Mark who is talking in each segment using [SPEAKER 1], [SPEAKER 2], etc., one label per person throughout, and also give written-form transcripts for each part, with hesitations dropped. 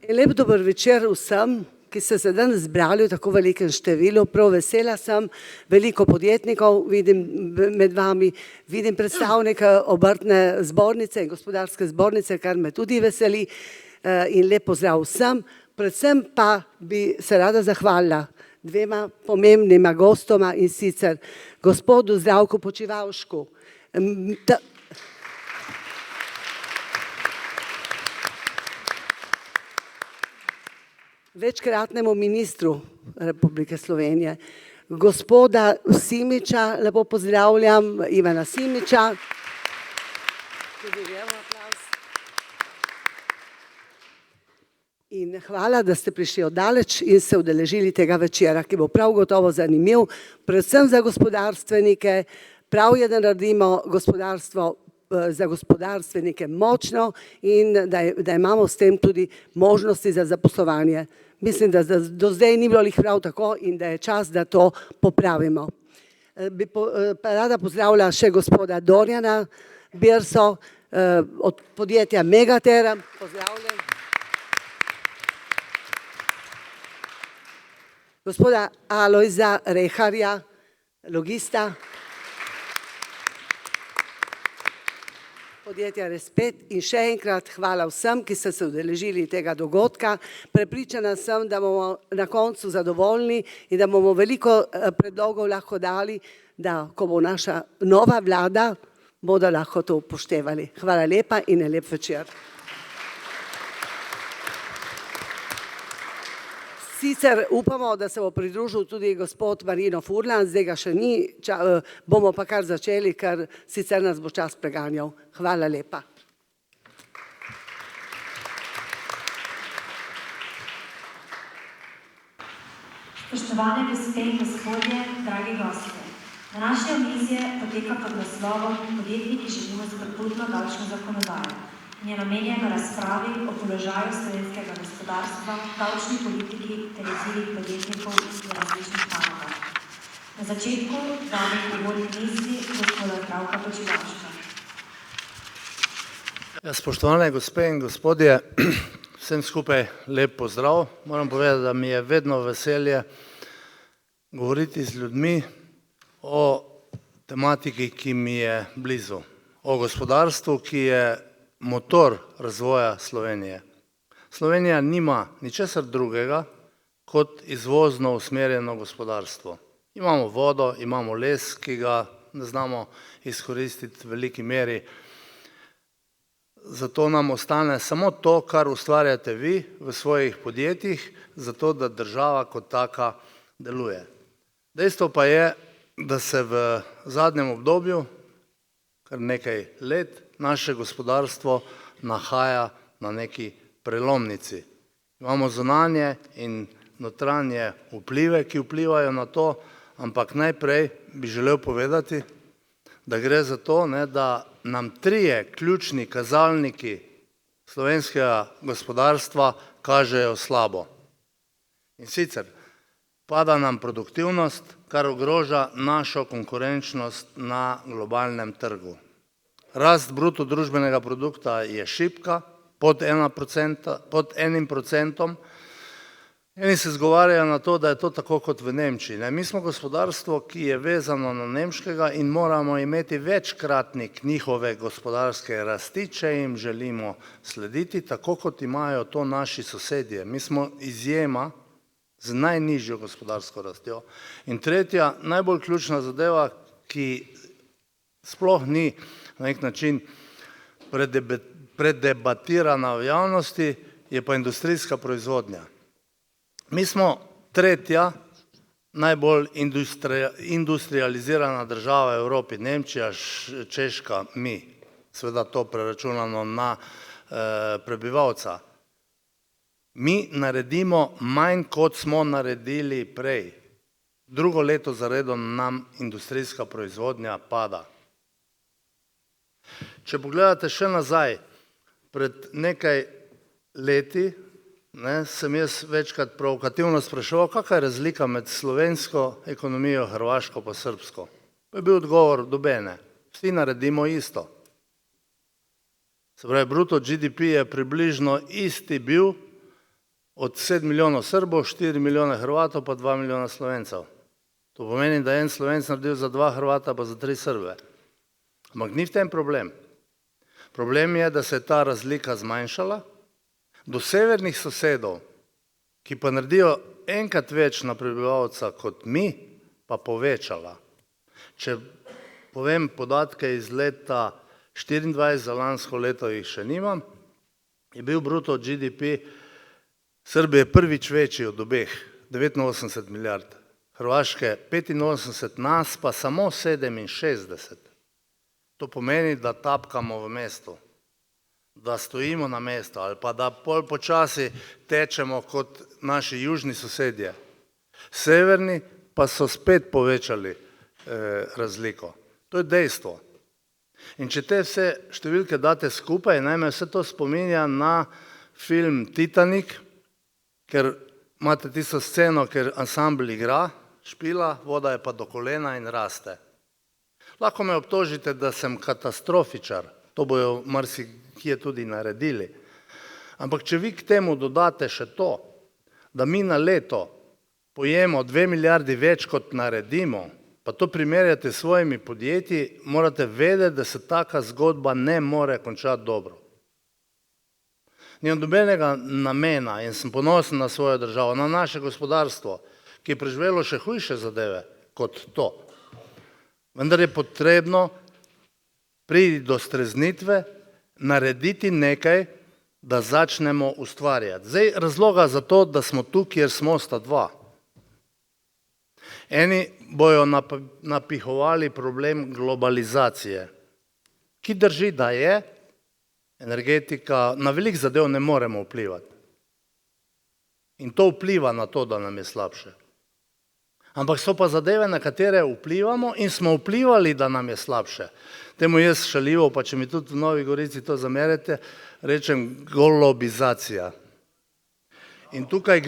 [SPEAKER 1] Lep dober večer vsem, ki ste se danes zbrali v tako velikem številu. Prav vesela sem, veliko podjetnikov vidim med vami, vidim predstavnike obrtne zbornice in gospodarske zbornice, kar me tudi veseli, in lep pozdrav vsem. Predvsem pa bi se rada zahvalila dvema pomembnima gostoma, in sicer gospodu Zdravku Počivalšku, večkratnemu ministru Republike Slovenije, gospoda Simiča, lepo pozdravljam, Ivana Simiča. In hvala, da ste prišli od daleč in se udeležili tega večera, ki bo prav gotovo zanimiv, predvsem za gospodarstvenike. Prav je, da naredimo gospodarstvo za gospodarstvenike močno in da imamo s tem tudi možnosti za zaposlovanje. Mislim, da do zdaj ni bilo prav tako in da je čas, da to popravimo. Bi pa rada pozdravila še gospoda Dorjana Birso od podjetja Megater. Pozdravljen. Gospoda Alojza Reharja, logista podjetja Respet, in še enkrat hvala vsem, ki ste se udeležili tega dogodka. Prepričana sem, da bomo na koncu zadovoljni in da bomo veliko predlogov lahko dali, da ko bo naša nova vlada, bodo lahko to upoštevali. Hvala lepa in lep večer. Sicer upamo, da se bo pridružil tudi gospod Marino Furlan, zdaj ga še ni, bomo pa kar začeli, ker sicer nas bo čas preganjal. Hvala lepa.
[SPEAKER 2] Spoštovane gospe in gospodje, dragi gostje. Današnje omizje poteka pod naslovom Podjetniki želimo spodbudno davčno zakonodajo. In je namenjeno razpravi o položaju slovenskega gospodarstva, davčni politiki ter izzivih podjetnikov v različnih panogah. Na začetku dajem uvodni misli gospoda Zdravka Počivalška.
[SPEAKER 3] Spoštovane gospe in gospodje, vsem skupaj lep pozdrav. Moram povedati, da mi je vedno veselje govoriti z ljudmi o tematiki, ki mi je blizu. O gospodarstvu, ki je motor razvoja Slovenije. Slovenija nima ničesar drugega kot izvozno usmerjeno gospodarstvo. Imamo vodo, imamo les, ki ga ne znamo izkoristiti v veliki meri. Zato nam ostane samo to, kar ustvarjate vi v svojih podjetjih, zato da država kot taka deluje. Dejstvo pa je, da se v zadnjem obdobju, kar nekaj let, naše gospodarstvo nahaja na neki prelomnici. Imamo zunanje in notranje vplive, ki vplivajo na to, ampak najprej bi želel povedati, da gre za to, da nam trije ključni kazalniki slovenskega gospodarstva kažejo slabo. In sicer pada nam produktivnost, kar ogroža našo konkurenčnost na globalnem trgu. Rast bruto družbenega produkta je šibka, pod 1%. Eni se zgovarjajo na to, da je to tako kot v Nemčiji. Mi smo gospodarstvo, ki je vezano na nemškega in moramo imeti večkratnik njihove gospodarske rasti, če jim želimo slediti, tako kot imajo to naši sosedje. Mi smo izjema z najnižjo gospodarsko rastjo. In tretja, najbolj ključna zadeva, ki sploh ni na nek način predebatirana v javnosti, je pa industrijska proizvodnja. Mi smo tretja najbolj industrializirana država v Evropi, Nemčija, Češka, mi. Seveda to preračunano na prebivalca. Mi naredimo manj, kot smo naredili prej. Drugo leto zaredom nam industrijska proizvodnja pada. Če pogledate še nazaj, pred nekaj leti sem jaz večkrat provokativno spraševal, kakšna je razlika med slovensko ekonomijo, hrvaško pa srbsko. Je bil odgovor nobene. Vsi naredimo isto. Se pravi, bruto GDP je približno isti bil od 7 milijonov Srbov, 4 milijone Hrvatov pa 2 milijona Slovencev. To pomeni, da je en Slovenc naredil za 2 Hrvata pa za 3 Srbe. Ampak ni v tem problem. Problem je, da se je ta razlika zmanjšala do severnih sosedov, ki pa naredijo enkrat več na prebivalca kot mi, pa povečala. Če povem podatke iz leta 24, za lansko leto jih še nimam, je bil bruto GDP Srbije prvič večji od obeh, 89 milijard, Hrvaške 85, nas pa samo 67. To pomeni, da tapkamo v mestu, da stojimo na mestu ali pa da pol počasi tečemo kot naši južni sosedje. Severni pa so spet povečali razliko. To je dejstvo. In če te vse številke date skupaj, naj me vse to spominja na film Titanik, ker imate tisto sceno, ker ansambl igra, špila, voda je pa do kolena in raste. Lahko me obtožite, da sem katastrofičar, to bojo marsikje tudi naredili. Ampak če vi k temu dodate še to, da mi na leto pojemo 2 milijardi več, kot naredimo, pa to primerjate s svojimi podjetji, morate vedeti, da se taka zgodba ne more končati dobro. Nimam nobenega namena in sem ponosen na svojo državo, na naše gospodarstvo, ki je preživelo še hujše zadeve kot to. Vendar je potrebno priti do streznitve, narediti nekaj, da začnemo ustvarjati. Zdaj, razloga za to, da smo tu, kjer smo, sta dva. Eni bojo napihovali problem globalizacije, ki drži, da je energetika, na velik zadev ne moremo vplivati. In to vpliva na to, da nam je slabše. Ampak so pa zadeve, na katere vplivamo in smo vplivali, da nam je slabše. Temu jaz šaljivo, pa če mi tudi v Novi Gorici to zamerite, rečem golobizacija. In tukaj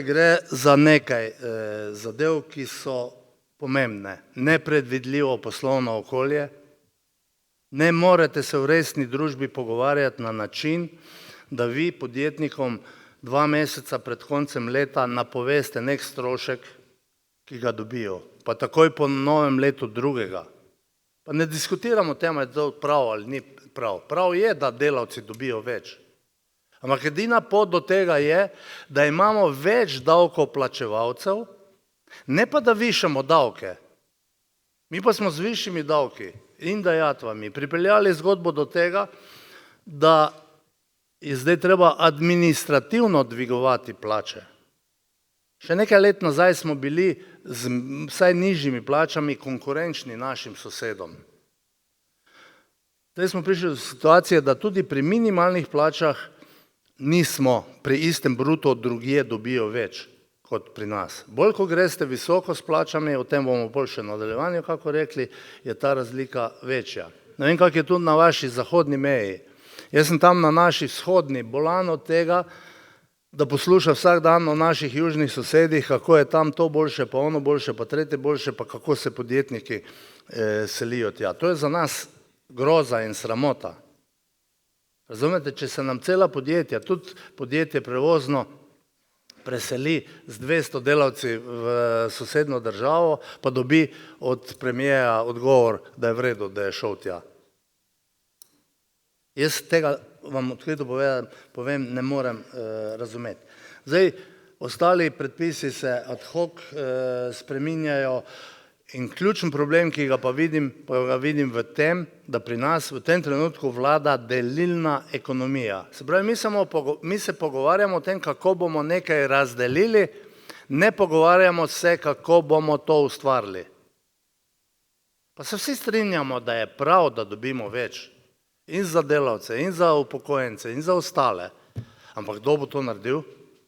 [SPEAKER 3] gre za nekaj zadev, ki so pomembne. Nepredvidljivo poslovno okolje. Ne morete se v resni družbi pogovarjati na način, da vi podjetnikom 2 meseca pred koncem leta napoveste nek strošek, ki ga dobijo, pa takoj po novem letu drugega. Pa ne diskutiramo o tem, je to prav ali ni prav. Prav je, da delavci dobijo več. Ampak edina pot do tega je, da imamo več davkoplačevalcev, ne pa da višamo davke. Mi pa smo z višjimi davki in dajatvami pripeljali zgodbo do tega, da je zdaj treba administrativno dvigovati plače. Še nekaj let nazaj smo bili z vsaj nižjimi plačami konkurenčni našim sosedom. Zdaj smo prišli do situacije, da tudi pri minimalnih plačah nismo pri istem bruto, drugje dobijo več kot pri nas. Bolj, ko greste visoko s plačami, o tem bomo bolj še nadaljevanju, kako rekli, je ta razlika večja. Ne vem, kak je tudi na vaši zahodni meji. Jaz sem tam na naši vzhodni bolan od tega, da posluša vsak dan o naših južnih sosedih, kako je tam to boljše, pa ono boljše, pa tretje boljše, pa kako se podjetniki selijo tja. To je za nas groza in sramota. Razumete, če se nam cela podjetja, tudi podjetje prevozno, preseli z 200 delavci v sosedno državo, pa dobi od premijeja odgovor, da je v redu, da je šel tja. Jaz tega, vam odkrito povem, ne morem razumeti. Zdaj, ostali predpisi se ad hoc spreminjajo in ključen problem, ki ga pa vidim v tem, da pri nas v tem trenutku vlada delilna ekonomija. Se pravi, mi se pogovarjamo o tem, kako bomo nekaj razdelili, ne pogovarjamo se, kako bomo to ustvarili. Pa se vsi strinjamo, da je prav, da dobimo več. In za delavce, in za upokojence, in za ostale. Ampak kdo bo to naredil?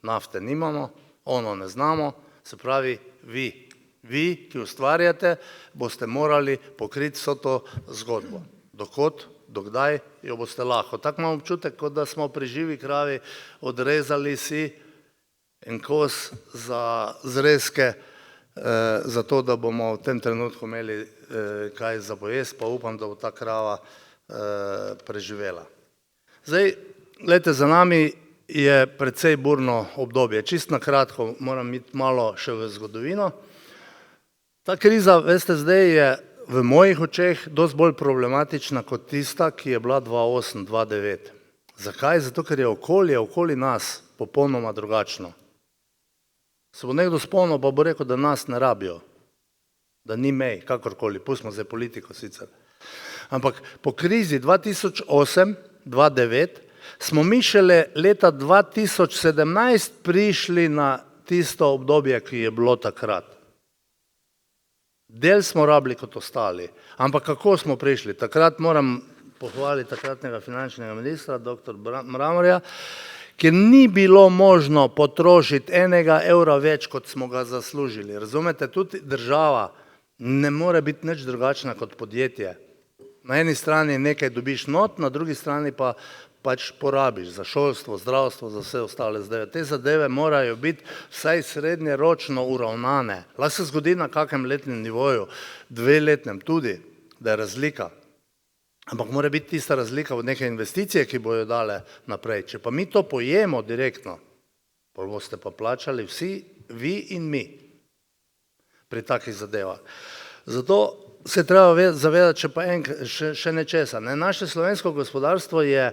[SPEAKER 3] Nafte nimamo, ono ne znamo, se pravi vi. Vi, ki ustvarjate, boste morali pokriti vso to zgodbo. Dokot, dokdaj jo boste lahko. Tako imam občutek, kot da smo pri živi kravi odrezali si en kos za zrezke zato da bomo v tem trenutku imeli kaj za pojesti, pa upam, da bo ta krava preživela. Zdaj, gledajte, za nami je precej burno obdobje. Čist na kratko moram iti malo še v zgodovino. Ta kriza, veste, zdaj je v mojih očeh dosti bolj problematična kot tista, ki je bila 2008-2009. Zakaj? Zato, ker je okolje okoli nas popolnoma drugačno. Se bo nekdo spomnil, pa bo rekel, da nas ne rabijo, da ni mej, kakorkoli, pustimo zdaj politiko sicer. Ampak po krizi 2008-2009 smo mi šele leta 2017 prišli na tisto obdobje, ki je bilo takrat. Del smo rabili kot ostali, ampak kako smo prišli? Takrat moram pohvaliti takratnega finančnega ministra, dr. Mramorja, ker ni bilo možno potrošiti enega evra več, kot smo ga zaslužili. Razumete, tudi država ne more biti nič drugačna kot podjetje. Na eni strani nekaj dobiš not, na drugi strani pa pač porabiš za šolstvo, zdravstvo, za vse ostale zadeve. Te zadeve morajo biti vsaj srednjeročno uravnane. Lahko se zgodi na kakem letnem nivoju, dveletnem tudi, da je razlika. Ampak mora biti tista razlika v neke investicije, ki bojo dale naprej. Če pa mi to pojemo direktno, pa boste pa plačali vsi, vi in mi, pri takih zadevah. Zato se treba zavedati še nečesa. Naše slovensko gospodarstvo je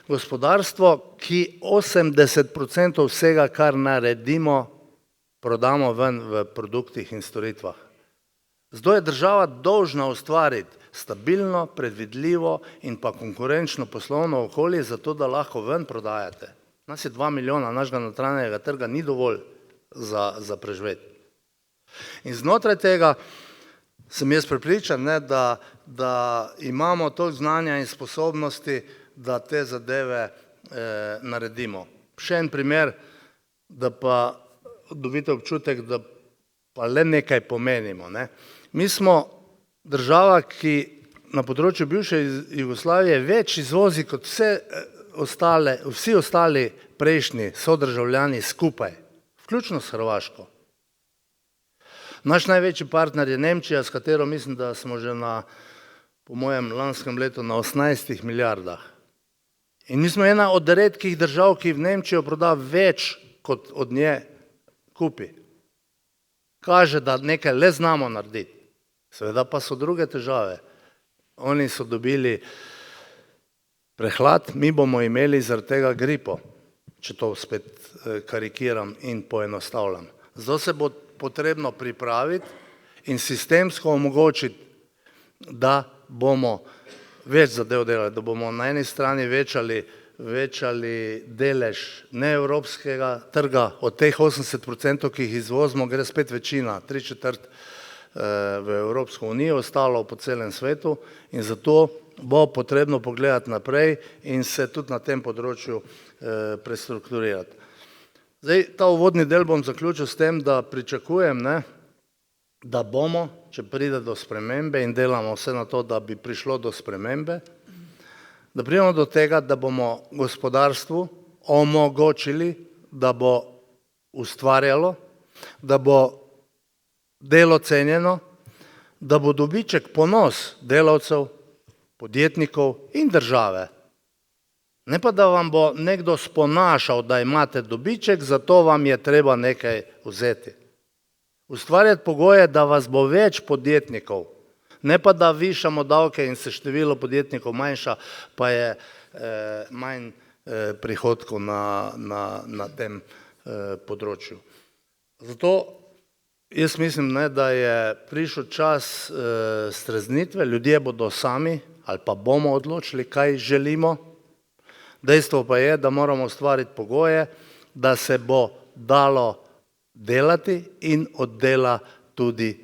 [SPEAKER 3] gospodarstvo, ki 80% vsega, kar naredimo, prodamo ven v produktih in storitvah. Zato je država dolžna ustvariti stabilno, predvidljivo in pa konkurenčno poslovno okolje, zato da lahko ven prodajate. Nas je 2 milijona, našega notranjega trga ni dovolj za preživeti. In znotraj tega sem jaz prepričan, da imamo toliko znanja in sposobnosti, da te zadeve naredimo. Še en primer, da pa dobite občutek, da pa le nekaj pomenimo. Mi smo država, ki na področju bivše Jugoslavije več izvozi kot vsi ostali prejšnji sodržavljani skupaj, vključno s Hrvaško. Naš največji partner je Nemčija, s katero mislim, da smo že po mojem lanskem letu na 18 milijardah. In mi smo ena od redkih držav, ki v Nemčijo proda več, kot od nje kupi. Kaže, da nekaj le znamo narediti. Seveda pa so druge težave. Oni so dobili prehlad, mi bomo imeli zaradi tega gripo, če to spet karikiram in poenostavljam. Zato se bo potrebno pripraviti in sistemsko omogočiti, da bomo več zadev delali, da bomo na eni strani večali delež neevropskega trga, od teh 80%, ki jih izvozimo, gre spet večina, 3/4 v Evropsko unijo, ostalo po celem svetu in zato bo potrebno pogledati naprej in se tudi na tem področju prestrukturirati. Zdaj, ta uvodni del bom zaključil s tem, da pričakujem, da bomo, če pride do spremembe in delamo vse na to, da bi prišlo do spremembe, da pridemo do tega, da bomo gospodarstvu omogočili, da bo ustvarjalo, da bo delo cenjeno, da bo dobiček ponos delavcev, podjetnikov in države. Ne pa, da vam bo nekdo sponašal, da imate dobiček, zato vam je treba nekaj vzeti. Ustvarjati pogoje, da vas bo več podjetnikov, ne pa, da višamo davke in se število podjetnikov manjša, pa je manj prihodkov na tem področju. Zato jaz mislim, da je prišel čas streznitve, ljudje bodo sami ali pa bomo odločili, kaj želimo. Dejstvo pa je, da moramo ustvariti pogoje, da se bo dalo delati in od dela tudi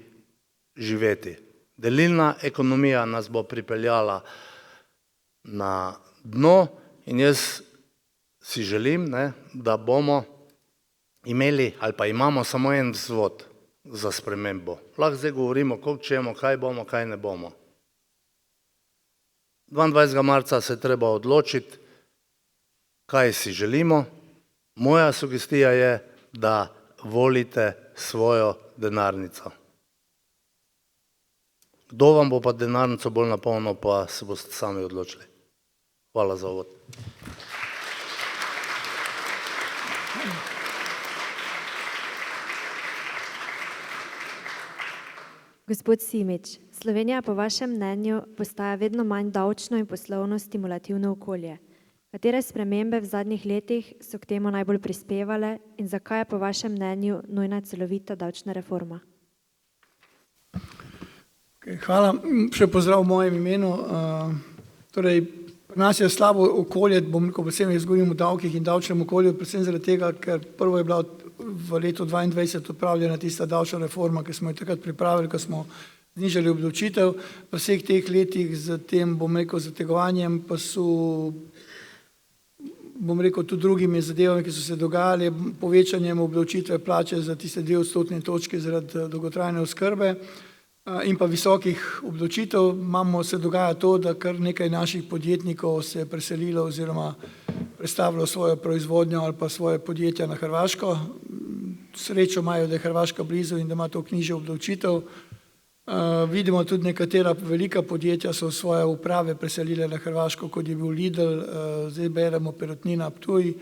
[SPEAKER 3] živeti. Delilna ekonomija nas bo pripeljala na dno in jaz si želim, da bomo imeli ali pa imamo samo en vzvod za spremembo. Lahko zdaj govorimo, koliko čemo, kaj bomo, kaj ne bomo. 22. marca se je treba odločiti, kaj si želimo. Moja sugestija je, da volite svojo denarnica. Kdo vam bo pa denarnico bolj napolnil, pa se boste sami odločili. Hvala za uvod.
[SPEAKER 4] Gospod Simič, Slovenija po vašem mnenju postaja vedno manj davčno in poslovno stimulativno okolje. Katere spremembe v zadnjih letih so k temu najbolj prispevale in zakaj je po vašem mnenju nujna celovita davčna reforma?
[SPEAKER 5] Hvala, še pozdrav v mojem imenu. Torej, pri nas je slabo okolje, bom rekel, predvsem jaz govorim o davkih in davčnem okolju, predvsem zaradi tega, ker prvo je bila v letu 2022 odpravljena tista davčna reforma, ki smo jo takrat pripravili, ko smo znižali obdavčitev. V vseh teh letih z tem, bom rekel, zategovanjem pa so, bom rekel, tudi drugimi zadevami, ki so se dogajali, povečanjem obdavčitve plače za tiste 2 odstotne točke zaradi dolgotrajne oskrbe in pa visokih obdavčitev. Se dogaja to, da kar nekaj naših podjetnikov se je preselilo oziroma predstavilo svojo proizvodnjo ali pa svoje podjetja na Hrvaško. Srečo imajo, da je Hrvaška blizu in da ima to nižjo obdavčitev. Vidimo tudi nekatera velika podjetja so svoje uprave preselile na Hrvaško, kot je bil Lidl, zdaj beremo Perutnina Ptuj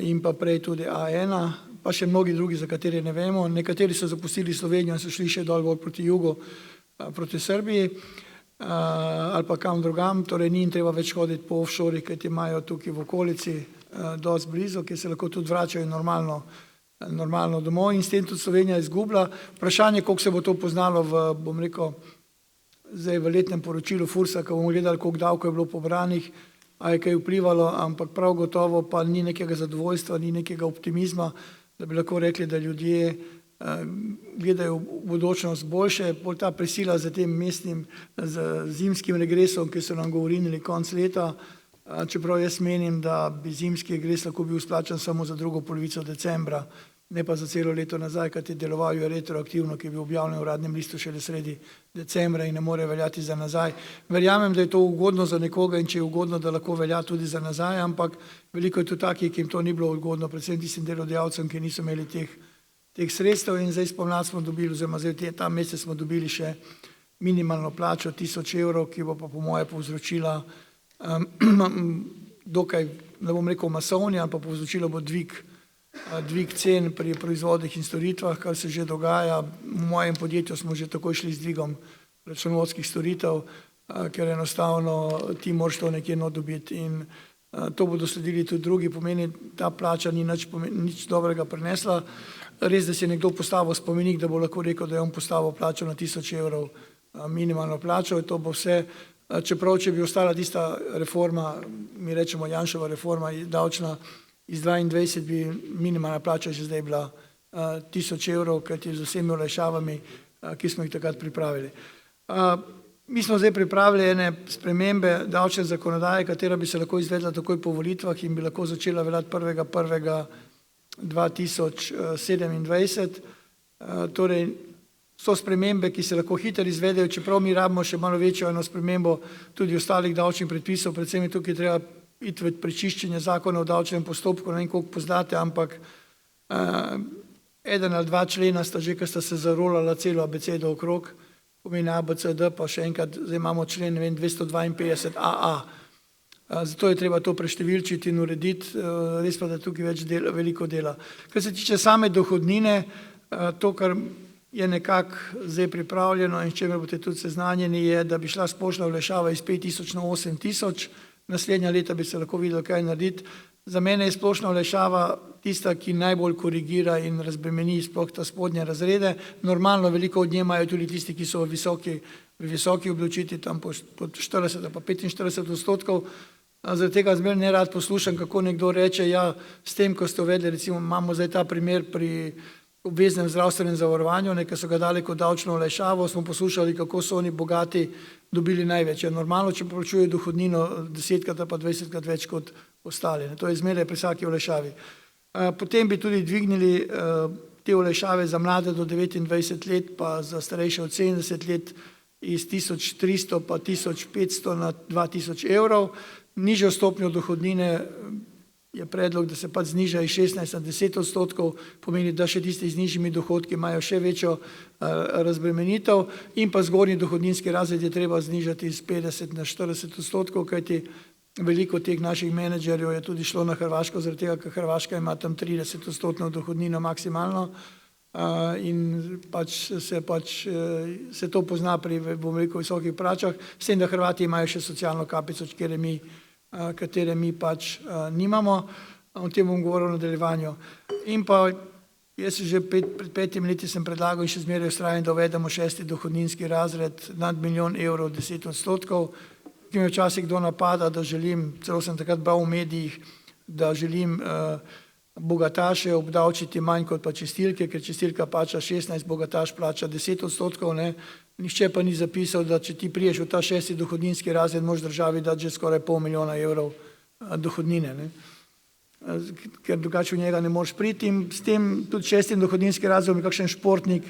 [SPEAKER 5] in pa prej tudi A1, pa še mnogi drugi, za katere ne vemo. Nekateri so zapustili Slovenijo in so šli še dol bolj proti jugu, proti Srbiji ali pa kam drugam, torej ni jim treba več hoditi po offshorih, kajti imajo tukaj v okolici dosti blizu, ki se lahko tudi vračajo normalno domov in s tem tudi Slovenija izgubila. Vprašanje, koliko se bo to poznalo v, bom rekel, zdaj v letnem poročilu Fursa, ko bomo gledali, koliko davkov je bilo pobranih, a je kaj vplivalo, ampak prav gotovo pa ni nekega zadovoljstva, ni nekega optimizma, da bi lahko rekli, da ljudje gledajo v budućnost boljše. Bolj ta prisila za tem mestnim zimskim regresom, ki so nam govorili konc leta, čeprav jaz menim, da bi zimski regres lahko bil splačan samo za drugo polovico decembra, ne pa za celo leto nazaj, kajti deloval je retroaktivno, ki je bil objavljen v Uradnem listu šele sredi decembra in ne more veljati za nazaj. Verjamem, da je to ugodno za nekoga in če je ugodno, da lahko velja tudi za nazaj, ampak veliko je tudi takih, ki jim to ni bilo ugodno, predvsem tistim delodajalcem, ki niso imeli teh sredstev in zdaj spomladi smo dobili, oziroma zdaj ta mesec smo dobili še minimalno plačo 1000 evrov, ki bo pa po moje povzročila dokaj, ne bom rekel masovni, ampak povzročilo bo dvig cen pri proizvodih in storitvah, kar se že dogaja. V mojem podjetju smo že takoj šli z dvigom računovodskih storitev, ker enostavno ti moraš to nekje dobiti in to bodo sledili tudi drugi, pomeni, ta plača ni nič dobrega prinesla. Res, da si je nekdo postavil spomenik, da bo lahko rekel, da je on postavil plačo na 1000 evrov minimalno plačo, to bo vse. Čeprav, če bi ostala tista reforma, mi rečemo Janševa reforma davčna iz 22, bi minimalna plača že zdaj bila 1000 evrov, kajti z vsemi olajšavami, ki smo jih takrat pripravili. Mi smo zdaj pripravili ene spremembe davčne zakonodaje, katera bi se lahko izvedla takoj po volitvah in bi lahko začela veljati 1.1.2027. Torej, so spremembe, ki se lahko hitro izvedejo, čeprav mi rabimo še malo večjo eno spremembo tudi ostalih davčnih predpisov, predvsem je tukaj treba iti v prečiščenje zakona o davčnem postopku, ne vem, koliko poznate, ampak 1 ali 2 člena sta že, ker sta se zarolala celo abecedo okrog, pomeni ABCD, pa še enkrat, zdaj imamo člen, ne vem, 252 AA. Zato je treba to preštevilčiti in urediti, res pa, da tukaj veliko dela. Kar se tiče same dohodnine, to, kar je nekako zdaj pripravljeno in s čemer boste tudi seznanjeni, je, da bi šla splošna olajšava iz 5000 na 8000, naslednja leta bi se lahko videlo, kaj narediti. Za mene je splošna olajšava tista, ki najbolj korigira in razbremeni sploh ta spodnje razrede. Normalno veliko od nje imajo tudi tisti, ki so v visoki obdavčitvi, tam pod 40 ali pa 45 odstotkov. Zaradi tega zmeraj ne rad poslušam, kako nekdo reče, ja, s tem, ko ste uvedli, recimo imamo zdaj ta primer pri obveznem zdravstvenem zavarovanju, nekaj so ga dali kot davčno olajšavo, smo poslušali, kako so oni bogati dobili največ. Normalno, če plačujejo dohodnino 10krat ali pa 20krat več kot ostali. To je zmeraj pri vsaki olajšavi. Potem bi tudi dvignili te olajšave za mlade do 29 let, pa za starejše od 70 let iz 1300 pa 1500 na 2000 evrov. Nižjo stopnjo dohodnine je predlog, da se pač zniža iz 16 na 10%, pomeni, da še tisti z nižjimi dohodki imajo še večjo razbremenitev in pa zgornji dohodninski razred je treba znižati iz 50 na 40%, kajti veliko teh naših menedžerjev je tudi šlo na Hrvaško, zaradi tega, ker Hrvaška ima tam 30% dohodnino maksimalno in se to pozna pri, bom rekel, visokih plačah, s tem, da Hrvati imajo še socialno kapico, katere mi pač nimamo. O tem bom govoril v nadaljevanju. In pa jaz že pred 5 leti sem predlagal in še zmeraj vztrajam, da uvedemo 6. dohodninski razred nad 1 milijon evrov 10%, ki me včasih kdo napada, da želim, celo sem takrat bral v medijih, da želim bogataše obdavčiti manj kot pa čistilke, ker čistilka plača 16, bogataš plača 10%, ne. Nihče pa ni zapisal, da če ti priješ v ta 6. dohodninski razred, moraš državi dati že skoraj 500 milijona evrov dohodnine, ne. Ker drugače v njega ne moreš priti in s tem tudi 6. dohodninski razred, kakšen športnik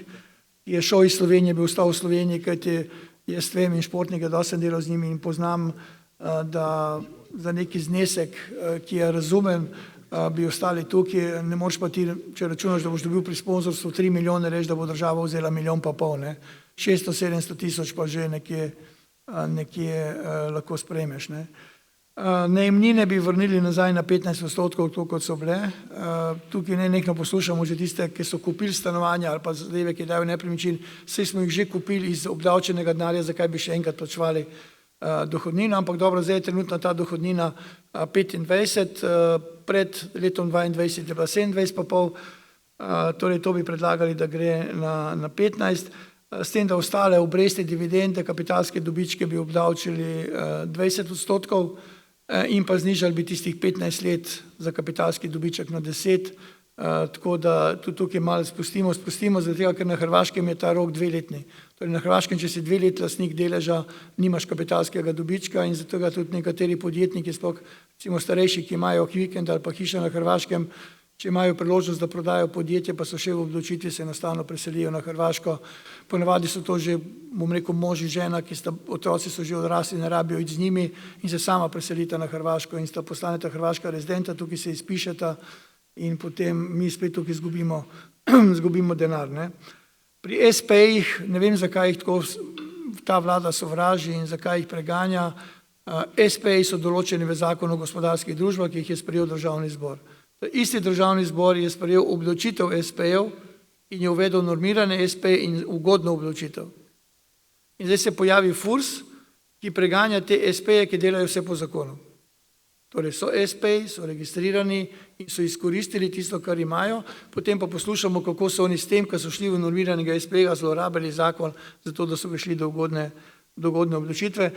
[SPEAKER 5] je šel iz Slovenije, bi ostal v Sloveniji, kajti jaz vem in športnike, da sem delal z njimi in poznam, da za neki znesek, ki je razumen, bi ostali tukaj, ne moreš pa ti, če računaš, da boš dobil pri sponzorstvu 3 milijone, reči, da bo država vzela 1,5 milijona, ne. 600-700 tisoč pa že nekje lahko sprejmeš, ne. Najemnine bi vrnili nazaj na 15%, tako kot so bile. Tukaj nekno poslušamo že tiste, ki so kupili stanovanja ali pa zadeve, ki dajo nepremičnin, saj smo jih že kupili iz obdavčenega denarja, zakaj bi še enkrat plačevali dohodnino, ampak dobro, zdaj je trenutno ta dohodnina 25, pred letom 22 je bila 27,5, torej to bi predlagali, da gre na 15, s tem, da ostale obresti, dividende, kapitalske dobičke bi obdavčili 20% in pa znižali bi tistih 15 let za kapitalski dobiček na 10, tako da tudi tukaj malo spustimo, zaradi tega, ker na Hrvaškem je ta rok 2-letni. Torej na Hrvaškem, če si 2 leti lastnik deleža, nimaš kapitalskega dobička in zato tudi nekateri podjetniki, sploh recimo starejši, ki imajo vikend ali pa hišo na Hrvaškem, če imajo priložnost, da prodajo podjetje, pa so še v odločitvi, se enostavno preselijo na Hrvaško. Ponavadi so to že, bom rekel, mož in žena, otroci so že odrasli, ne rabijo iti z njimi in se sama preselita na Hrvaško in sta postaneta hrvaška rezidenta, tukaj se izpišeta in potem mi spet tukaj izgubimo denar, ne. Pri SP-jih, ne vem, zakaj jih tako ta vlada sovraži in zakaj jih preganja, SP-ji so določeni v zakonu o gospodarskih družbah, ki jih je sprejel Državni zbor. Isti Državni zbor je sprejel obdavčitev SP-jev in je uvedel normirane SP in ugodno obdavčitev. In zdaj se pojavi FURS, ki preganja te SP-je, ki delajo vse po zakonu. Torej so SP-ji, so registrirani in so izkoristili tisto, kar imajo, potem pa poslušamo, kako so oni s tem, ko so šli v normiranega SP-ja, zlorabili zakon, zato da so prišli do ugodne obdavčitve.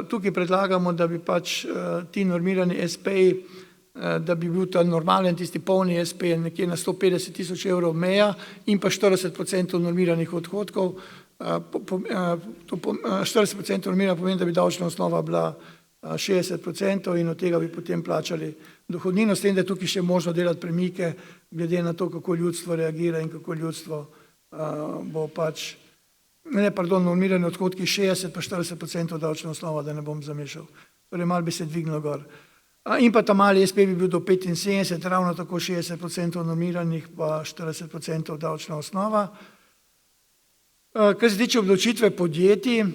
[SPEAKER 5] Tukaj predlagamo, da bi pač ti normirani SP-ji, da bi bil ta normalen, tisti polni SP nekje na 150 tisoč evrov meja in pa 40% normiranih odhodkov. 40% normiranih pomeni, da bi davčna osnova bila 60% in od tega bi potem plačali dohodnino, s tem, da je tukaj še možno delati premike, glede na to, kako ljudstvo reagira in kako ljudstvo bo pač, normirani odhodki 60 pa 40% davčna osnova, da ne bom zamešal. Torej malo bi se dvignilo gor. In pa ta mali SP bi bil do 75, ravno tako 60% normiranih pa 40% davčna osnova. Kar se tiče obdavčitve podjetij,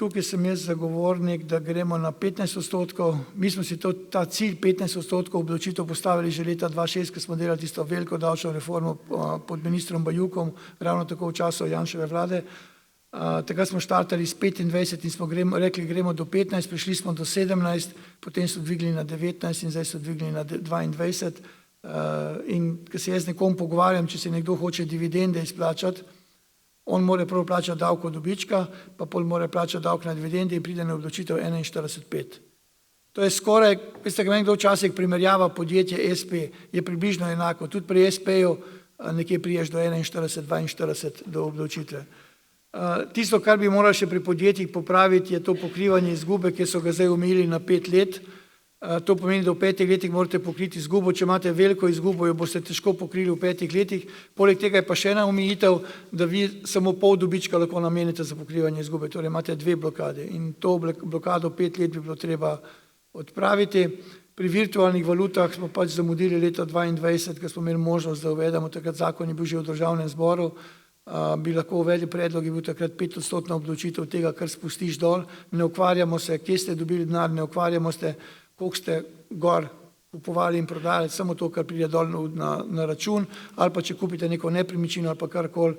[SPEAKER 5] tukaj sem jaz zagovornik, da gremo na 15%. Mi smo si ta cilj 15% obdavčitev postavili že leta 2006, ko smo delali tisto veliko davčno reformo pod ministrom Bajukom, ravno tako v času Janševe vlade. Takrat smo štartali s 25 in smo rekli, gremo do 15, prišli smo do 17, potem so dvignili na 19 in zdaj so dvignili na 22. In ko se jaz nekom pogovarjam, če se nekdo hoče dividende izplačati, on mora prvo plačati davek od dobička, pa pol mora plačati davek na dividende in pride na obdavčitev 41,5. To je skoraj, veste, ko meni kdo včasih primerjava podjetje SP, je približno enako. Tudi pri SP-ju nekje priješ do 41-42 do obdavčitve. Tisto, kar bi morali še pri podjetjih popraviti, je to pokrivanje izgube, ki so ga zdaj omejili na 5 let. To pomeni, da v 5 letih morate pokriti izgubo. Če imate veliko izgubo, jo boste težko pokrili v 5 letih. Poleg tega je pa še ena omejitev, da vi samo pol dobička lahko namenite za pokrivanje izgube. Torej imate 2 blokade in to blokado 5 let bi bilo treba odpraviti. Pri virtualnih valutah smo pač zamudili leto 2022, ker smo imeli možnost, da uvedemo, takrat zakon je bil že v državnem zboru, bi lahko uvedli predlog, je bil takrat 5% obdavčitev tega, kar spustiš dol. Ne ukvarjamo se, kje ste dobili denar, ne ukvarjamo se, koliko ste gor kupovali in prodali, samo to, kar pride dol na račun, ali pa če kupite neko nepremičnino ali pa karkoli,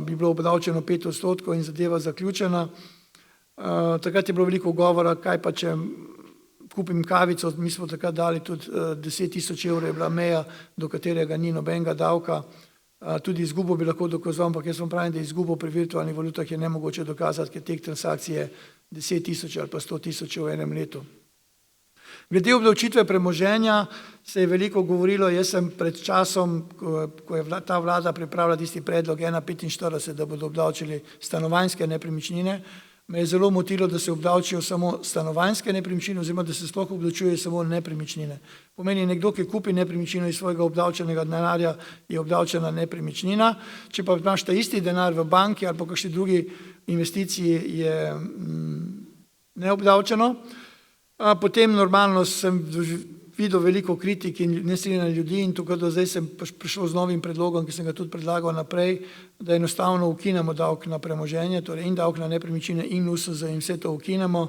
[SPEAKER 5] bi bilo obdavčeno 5% in zadeva zaključena. Takrat je bilo veliko govora, kaj pa če kupim kavico, mi smo takrat dali tudi 10.000 evrov je bila meja, do katerega ni nobenega davka. Tudi izgubo bi lahko dokazal, ampak jaz vam pravim, da izgubo pri virtualnih valutah je nemogoče dokazati, ker teh transakcij je 10.000 ali pa 100.000 v enem letu. Glede obdavčitve premoženja se je veliko govorilo, jaz sem pred časom, ko je ta vlada pripravila tisti predlog 1,45, da bodo obdavčili stanovanjske nepremičnine, me je zelo motilo, da se obdavčijo samo stanovanjske nepremičnine oziroma da se sploh obdavčuje samo nepremičnine. Pomeni, nekdo, ki kupi nepremičnino iz svojega obdavčenega denarja, je obdavčena nepremičnina, če pa imaš ta isti denar v banki ali pa kakšni drugi investiciji, je neobdavčeno. Potem normalno sem videl veliko kritik in nestrinjanja ljudi in tukaj do zdaj sem prišel z novim predlogom, ki sem ga tudi predlagal naprej, da enostavno ukinemo davek na premoženje, torej in davek na nepremičnine in NUSZ in vse to ukinemo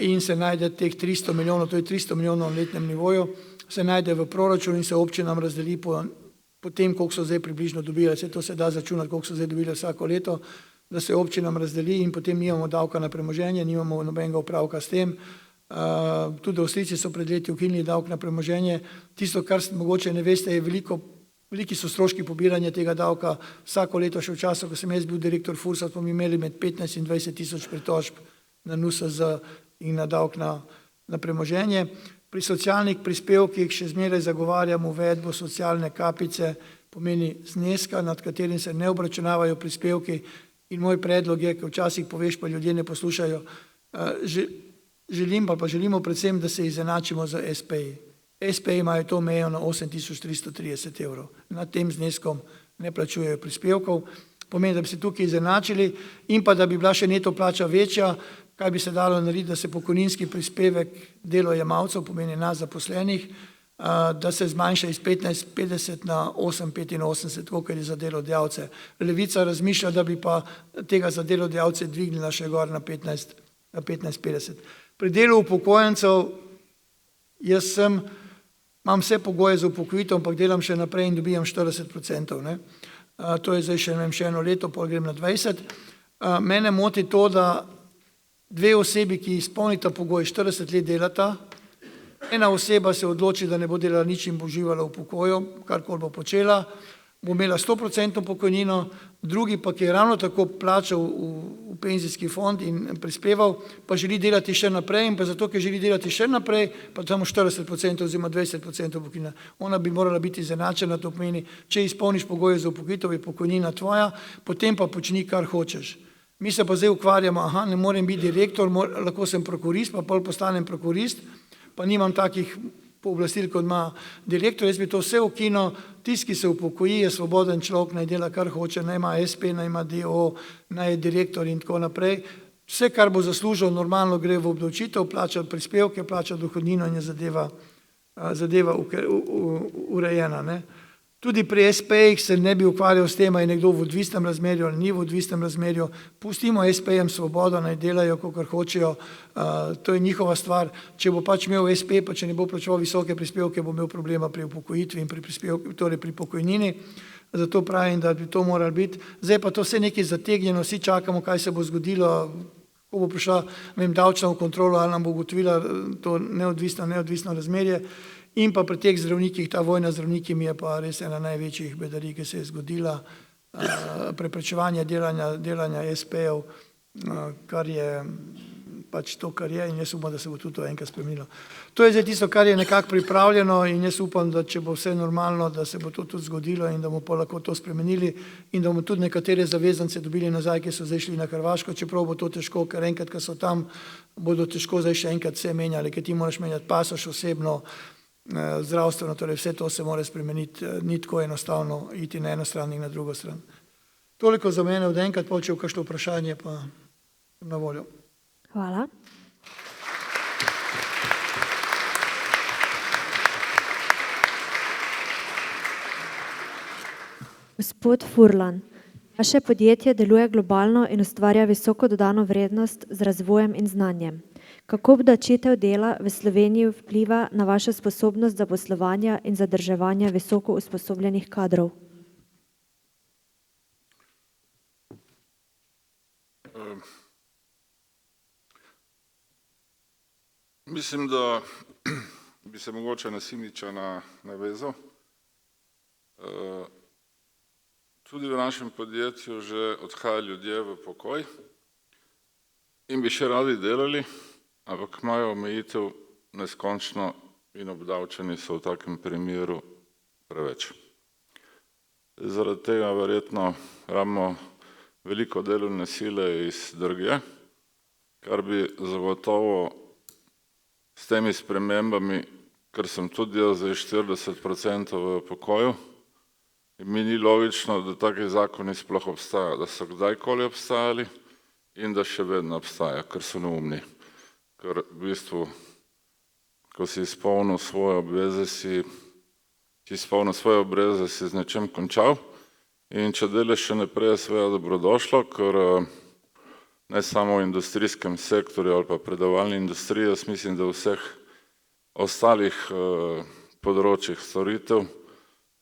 [SPEAKER 5] in se najde teh 300 milijonov, to je 300 milijonov na letnem nivoju, se najde v proračun in se občinam razdeli po tem, koliko so zdaj približno dobile, vse to se da začunati, koliko so zdaj dobile vsako leto, da se občinam razdeli in potem nimamo davka na premoženje, nimamo nobenega opravka s tem. Tudi Avstrijci so pred leti ukinili davek na premoženje. Tisto, kar mogoče ne veste, je veliki so stroški pobiranja tega davka. Vsako leto, še v času, ko sem jaz bil direktor FURS-a, smo imeli med 15 in 20 tisoč pritožb na NUSZ in na davek na premoženje. Pri socialnih prispevkih še zmeraj zagovarjam uvedbo socialne kapice, pomeni zneska, nad katerim se ne obračunavajo prispevki in moj predlog je, ker včasih poveš, pa ljudje ne poslušajo, želimo predvsem, da se izenačimo z SPI. SPI imajo to mejo na 8.330 evrov. Nad tem zneskom ne plačujejo prispevkov. Pomeni, da bi se tukaj izenačili in pa da bi bila še neto plača večja, kaj bi se dalo narediti, da se pokojninski prispevek delojemalcev, pomeni nas zaposlenih, da se zmanjša iz 15,50 na 8,85, koliko je za delodajalce. Levica razmišlja, da bi pa tega za delodajalce dvignila še gor na 15,50. Pri delu upokojencev jaz imam vse pogoje za upokojitev, ampak delam še naprej in dobijam 40%. To je zdaj še eno leto, pol grem na 20. Mene moti to, da dve osebi, ki izpolnita pogoj, 40 let delata, ena oseba se odloči, da ne bo delala nič in bo uživala v pokoju, karkoli bo počela, bo imela 100% pokojnino, drugi pa, ki je ravno tako plačal v penzijski fond in prispeval, pa želi delati še naprej in pa zato, ker želi delati še naprej, pa samo 40% oziroma 20% pokojnina. Ona bi morala biti izenačena, to pomeni, če izpolniš pogoje za upokojitev, je pokojnina tvoja, potem pa počni, kar hočeš. Mi se pa zdaj ukvarjamo, ne morem biti direktor, lahko sem prokurist, pa pol postanem prokurist, pa nimam takih pooblastil, kot ima direktor, jaz bi to vse ukinil, tisti, ki se upokoji, je svoboden človek, naj dela, kar hoče, naj ima SP, naj ima DO, naj je direktor in tako naprej. Vse, kar bo zaslužil, normalno gre v obdavčitev, plača prispevke, plača dohodnino in je zadeva urejena. Tudi pri SP-jih se ne bi ukvarjal s tem, ali je nekdo v odvisnem razmerju ali ni v odvisnem razmerju. Pustimo SP-jem svobodo, naj delajo, kakor hočejo, to je njihova stvar. Če bo pač imel SP, pa če ne bo plačeval visoke prispevke, bo imel problema pri upokojitvi in torej pri pokojnini. Zato pravim, da bi to moralo biti. Zdaj pa to vse nekaj zategnjeno, vsi čakamo, kaj se bo zgodilo, ko bo prišla davčna kontrola, ali nam bo ugotovila to neodvisno razmerje. In pa pri teh zdravnikih, ta vojna z zdravniki mi je pa res ena največjih bedarij, ki se je zgodila, preprečevanje delanja SP-jev, kar je pač to, kar je in jaz upam, da se bo tudi to enkrat spremenilo. To je zdaj tisto, kar je nekako pripravljeno in jaz upam, da če bo vse normalno, da se bo to tudi zgodilo in da bomo pa lahko to spremenili in da bomo tudi nekatere zavezance dobili nazaj, ki so zdaj šli na Hrvaško, čeprav bo to težko, ker enkrat, ko so tam, bodo težko zdaj še enkrat vse menjali, ker ti moraš menjati pasoš osebno, zdravstveno, torej vse to se mora spremeniti, ni tako enostavno iti na eno stran in na drugo stran. Toliko za mene od enkrat, če v kakšno vprašanje pa na voljo.
[SPEAKER 4] Hvala. Gospod Furlan, vaše podjetje deluje globalno in ustvarja visoko dodano vrednost z razvojem in znanjem. Kako obdavčitev dela v Sloveniji vpliva na vašo sposobnost zaposlovanja in zadrževanja visoko usposobljenih kadrov?
[SPEAKER 6] Mislim, da bi se mogoče na Simiča navezal. Tudi v našem podjetju že odhajajo ljudje v pokoj in bi še radi delali, ampak imajo omejitev neskončno in obdavčeni so v takem primeru preveč. Zaradi tega verjetno rabimo veliko delovne sile iz drugje, kar bi zagotovo s temi spremembami, ker sem tudi jaz zdaj 40% v pokoju, in mi ni logično, da taki zakoni sploh obstajajo, da so kdajkoli obstajali in da še vedno obstajajo, ker so neumni. Ker v bistvu, ko si izpolnil svoje obveze, si z nečem končal in če delaš še naprej, je seveda dobrodošlo, ker ne samo v industrijskem sektorju ali pa predelovalni industriji, jaz mislim, da v vseh ostalih področjih storitev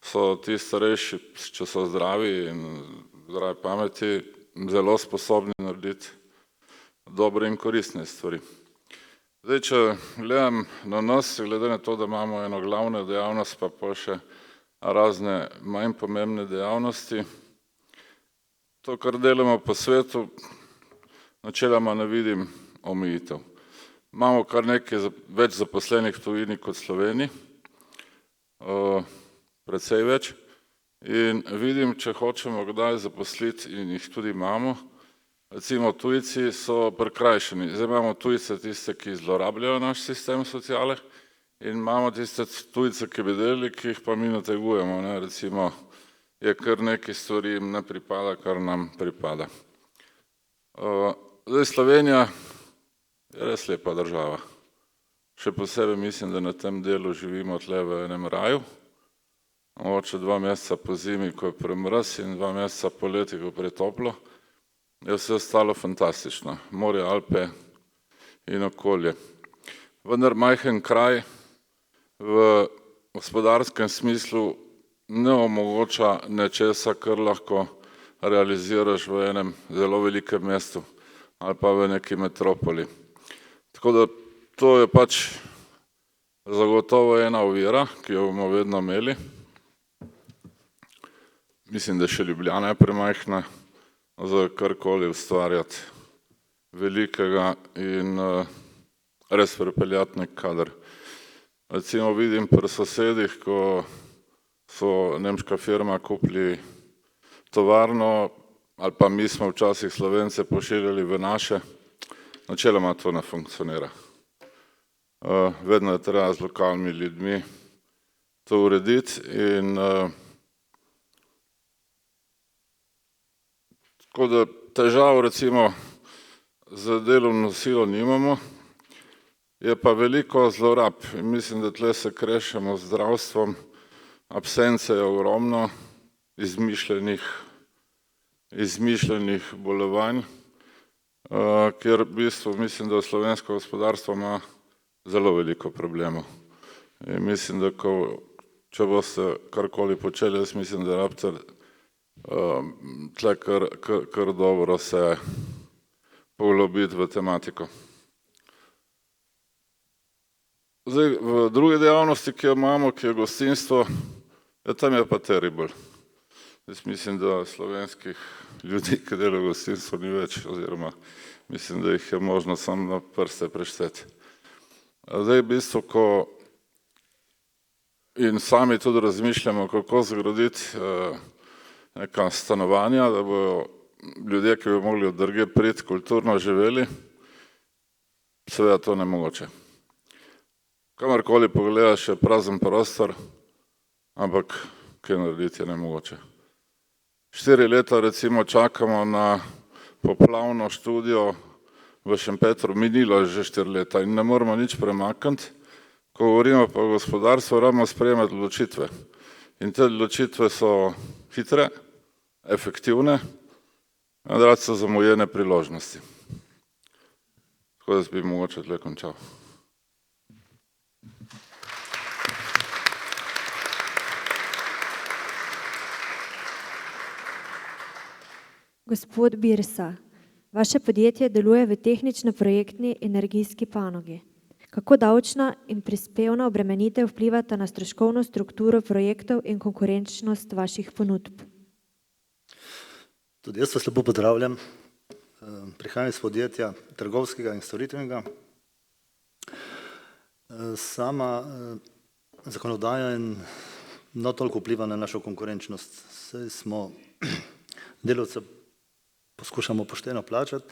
[SPEAKER 6] so ti starejši, če so zdravi in zdrave pameti, zelo sposobni narediti dobre in koristne stvari. Zdaj, če gledam na nas, glede na to, da imamo eno glavno dejavnost, pa še razne manj pomembne dejavnosti, to, kar delamo po svetu, načeloma ne vidim omejitev. Imamo kar nekaj več zaposlenih v tujini kot Sloveniji, precej več, in vidim, če hočemo kdaj zaposliti in jih tudi imamo, recimo tujci so prikrajšani. Zdaj imamo tujce tiste, ki zlorabljajo naš sistem sociale in imamo tiste tujce, ki bi delali, ki jih pa mi nategujemo. Recimo je kar nekaj stvari jim ne pripada, kar nam pripada. Zdaj Slovenija je res lepa država. Še posebej mislim, da na tem delu živimo tle v enem raju. Mogoče 2 meseca po zimi, ko je premraz, in 2 meseca poleti, ko je pretoplo, je vse ostalo fantastično. Morje, Alpe in okolje. Vendar majhen kraj v gospodarskem smislu ne omogoča nečesa, kar lahko realiziraš v enem zelo velikem mestu ali pa v neki metropoli. Tako da to je pač zagotovo ena ovira, ki jo bomo vedno imeli. Mislim, da še Ljubljana je premajhna za karkoli ustvarjati velikega in res pripeljati nek kader. Recimo vidim pri sosedih, ko so nemška firma kupili tovarno, ali pa mi smo včasih Slovence pošiljali v naše, načeloma to ne funkcionira. Vedno je treba z lokalnimi ljudmi to urediti in tako da težav recimo z delovno silo nimamo, je pa veliko zlorab in mislim, da tle se krešemo z zdravstvom, absence je ogromno, izmišljenih bolovanj, kjer v bistvu mislim, da slovensko gospodarstvo ima zelo veliko problemov. In mislim, da če boste karkoli počeli, jaz mislim, da rabite tle kar dobro se poglobiti v tematiko. Zdaj, v druge dejavnosti, ki jo imamo, ki je gostinstvo, tam je pa terrible. Jaz mislim, da slovenskih ljudi, ki delajo v gostinstvu, ni več, oziroma mislim, da jih je možno samo na prste prešteti. Zdaj, v bistvu, ko in sami tudi razmišljamo, kako zgraditi neka stanovanja, da bojo ljudje, ki bi mogli od drugje priti, kulturno živeli, seveda to nemogoče. Kamorkoli pogledaš, je prazen prostor, ampak kaj narediti je nemogoče. 4 leta recimo čakamo na poplavno študijo v Šempetru, minilo je že 4 leta in ne moramo nič premakniti. Ko govorimo pa o gospodarstvu, rabimo sprejemati odločitve. In te odločitve so hitre, efektivne, vendar so zamujene priložnosti. Tako da bi mogoče tle končal.
[SPEAKER 4] Gospod Birsa, vaše podjetje deluje v tehnično-projektni energijski panogi. Kako davčna in prispevna obremenitev vplivata na stroškovno strukturo projektov in konkurenčnost vaših ponudb?
[SPEAKER 7] Tudi jaz vas lepo pozdravljam. Prihajam iz podjetja trgovskega in storitvenega. Sama zakonodaja ne toliko vpliva na našo konkurenčnost. Saj smo delavce poskušamo pošteno plačati.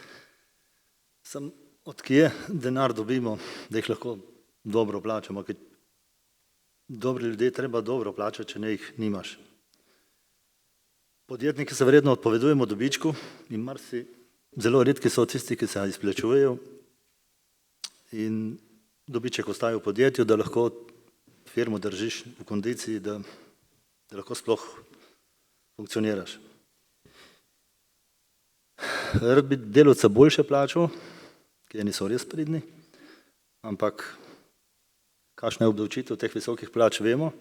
[SPEAKER 7] Sam od kje denar dobimo, da jih lahko dobro plačamo, ker dobri ljudje treba dobro plačati, če ne jih nimaš. Podjetniki se verjetno odpovedujemo dobičku in zelo redki so tisti, ki se izplačujejo in dobiček ostaja v podjetju, da lahko firmo držiš v kondiciji, da lahko sploh funkcioniraš. Rad bi delavca boljše plačal, ki niso res pridni, ampak kakšna je obdavčitev teh visokih plač, vemo.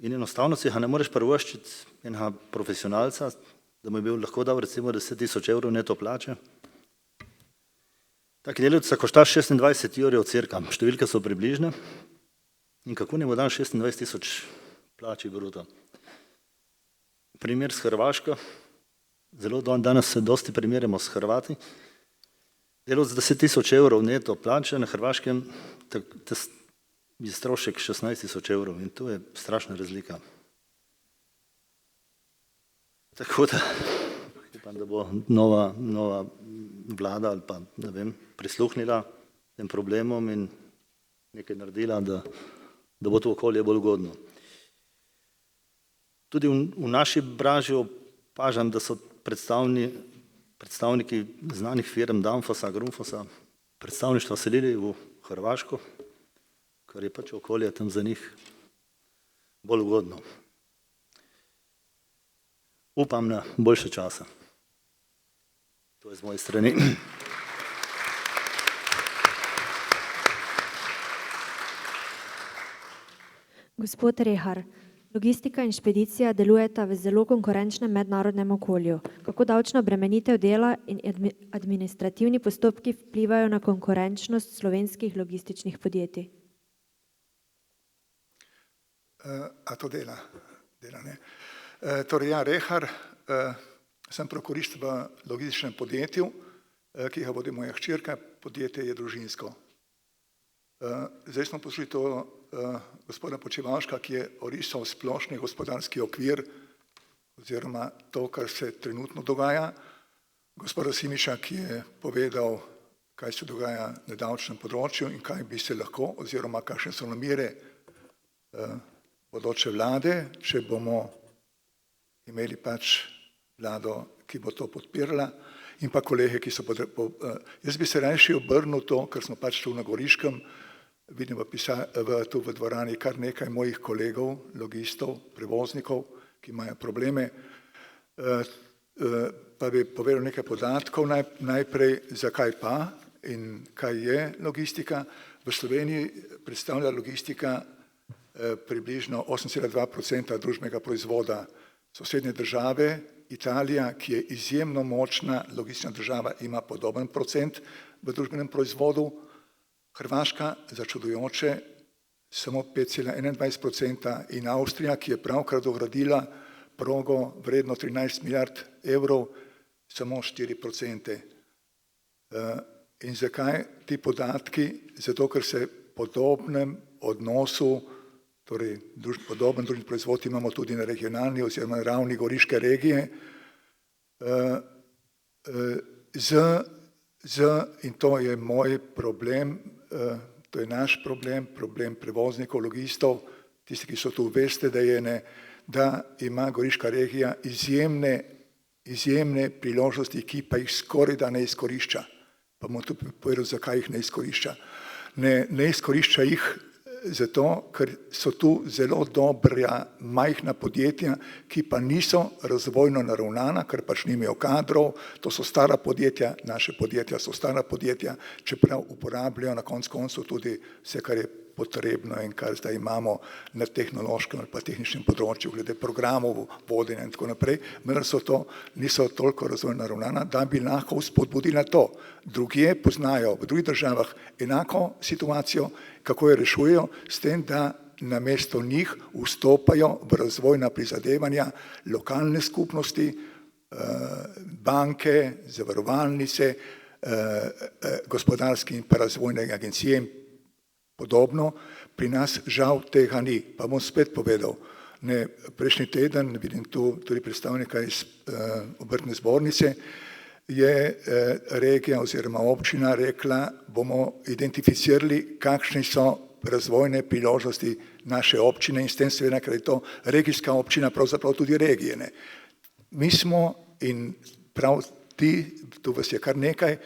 [SPEAKER 7] In enostavno si ne moreš privoščiti enega profesionalca, da mu je lahko dal recimo 10.000 evrov neto plače. Taki delavca košta 26 evrov cirka, številke so približne. In kako ne mu dam 26.000 plači bruto? Primer s Hrvaško. Zelo danes se dosti primerjamo s Hrvati. Delavec 10.000 evrov neto plače na Hrvaškem je strošek 16.000 evrov in to je strašna razlika. Tako da upam, da bo nova vlada ali pa ne vem, prisluhnila tem problemom in nekaj naredila, da bo to okolje bolj ugodno. Tudi v naši branži opažam, da so predstavniki znanih firm Danfosa, Grundfosa, predstavništva selili v Hrvaško, ker je pač okolje tam za njih bolj ugodno. Upam na boljše čase. To je z moje strani.
[SPEAKER 4] Gospod Rehar, logistika in špedicija delujeta v zelo konkurenčnem mednarodnem okolju. Kako davčna obremenitev dela in administrativni postopki vplivajo na konkurenčnost slovenskih logističnih podjetij?
[SPEAKER 8] A to dela ne. Torej ja, Rehar, sem prokurist v logističnem podjetju, ki ga vodi moja hčerka, podjetje je družinsko. Zdaj smo poslušali to gospoda Počivalška, ki je orisal splošni gospodarski okvir oziroma to, kar se trenutno dogaja. Gospoda Simiča, ki je povedal, kaj se dogaja na davčnem področju in kaj bi se lahko oziroma kakšne so namere bodoče vlade, če bomo imeli pač vlado, ki bo to podpirala, in pa kolege, ki so jaz bi se rajši obrnil to, ker smo pač tu na Goriškem, vidim tu v dvorani kar nekaj mojih kolegov, logistov, prevoznikov, ki imajo probleme, pa bi povedal nekaj podatkov, najprej zakaj pa in kaj je logistika. V Sloveniji predstavlja logistika približno 8,2% družbenega proizvoda. Sosednje države, Italija, ki je izjemno močna logistična država, ima podoben procent v družbenem proizvodu, Hrvaška začudujoče samo 5,21% in Avstrija, ki je pravkar dogradila progo vredno 13 milijard evrov, samo 4%. In zakaj ti podatki? Zato, ker se podobnem odnosu, torej podoben družbeni proizvod imamo tudi na regionalni oziroma na ravni goriške regije, in to je moj problem, to je naš problem, problem prevoznikov, logistov, tisti, ki so tu, veste, da ima goriška regija izjemne priložnosti, ki pa jih skoraj da ne izkorišča. Pa bom tu povedal, zakaj jih ne izkorišča. Ne izkorišča jih zato ker so tu zelo dobra majhna podjetja, ki pa niso razvojno naravnana, ker pač nimajo kadrov, to so stara podjetja, naše podjetja so stara podjetja, čeprav uporabljajo na koncu koncev tudi vse, kar je potrebno in kar zdaj imamo na tehnološkem ali pa tehničnem področju, glede programov, vodenja in tako naprej, vendar niso toliko razvojno naravnana, da bi lahko spodbudili na to. Drugje poznajo v drugih državah enako situacijo, kako jo rešujejo, s tem, da namesto njih vstopajo v razvojna prizadevanja lokalne skupnosti, banke, zavarovalnice, gospodarske in pa razvojne agencije in podobno. Pri nas žal tega ni. Pa bom spet povedal, prejšnji teden, vidim tu tudi predstavnika iz obrtne zbornice, je regija oziroma občina rekla, bomo identificirali, kakšne so razvojne priložnosti naše občine in s tem seveda, ker je to regijska občina, pravzaprav tudi regije. Mi smo in prav tu vas je kar nekaj,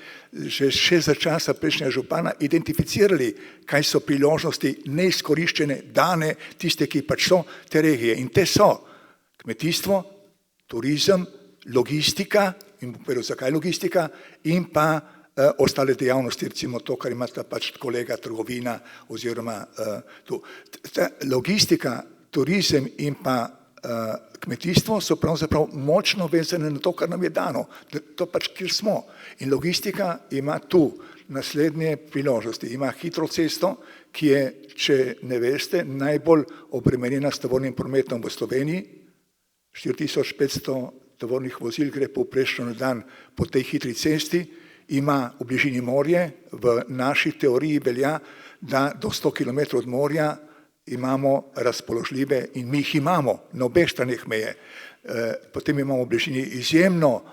[SPEAKER 8] še za časa prejšnjega župana identificirali, kaj so priložnosti neizkoriščene, dane, tiste, ki pač so te regije. In te so kmetijstvo, turizem, logistika, in bom povedal, zakaj logistika, in pa ostale dejavnosti, recimo to, kar imata pač kolega trgovina oziroma tu. Logistika, turizem in pa kmetijstvo so pravzaprav močno vezane na to, kar nam je dano, to pač, kjer smo. In logistika ima tu naslednje priložnosti. Ima hitro cesto, ki je, če ne veste, najbolj obremenjena s tovornim prometom v Sloveniji. 4500 tovornih vozil gre povprečno na dan po tej hitri cesti. Ima v bližini morje, v naši teoriji velja, da do 100 km od morja imamo razpoložljive in mi jih imamo na obeh straneh meje. Potem imamo v bližini izjemno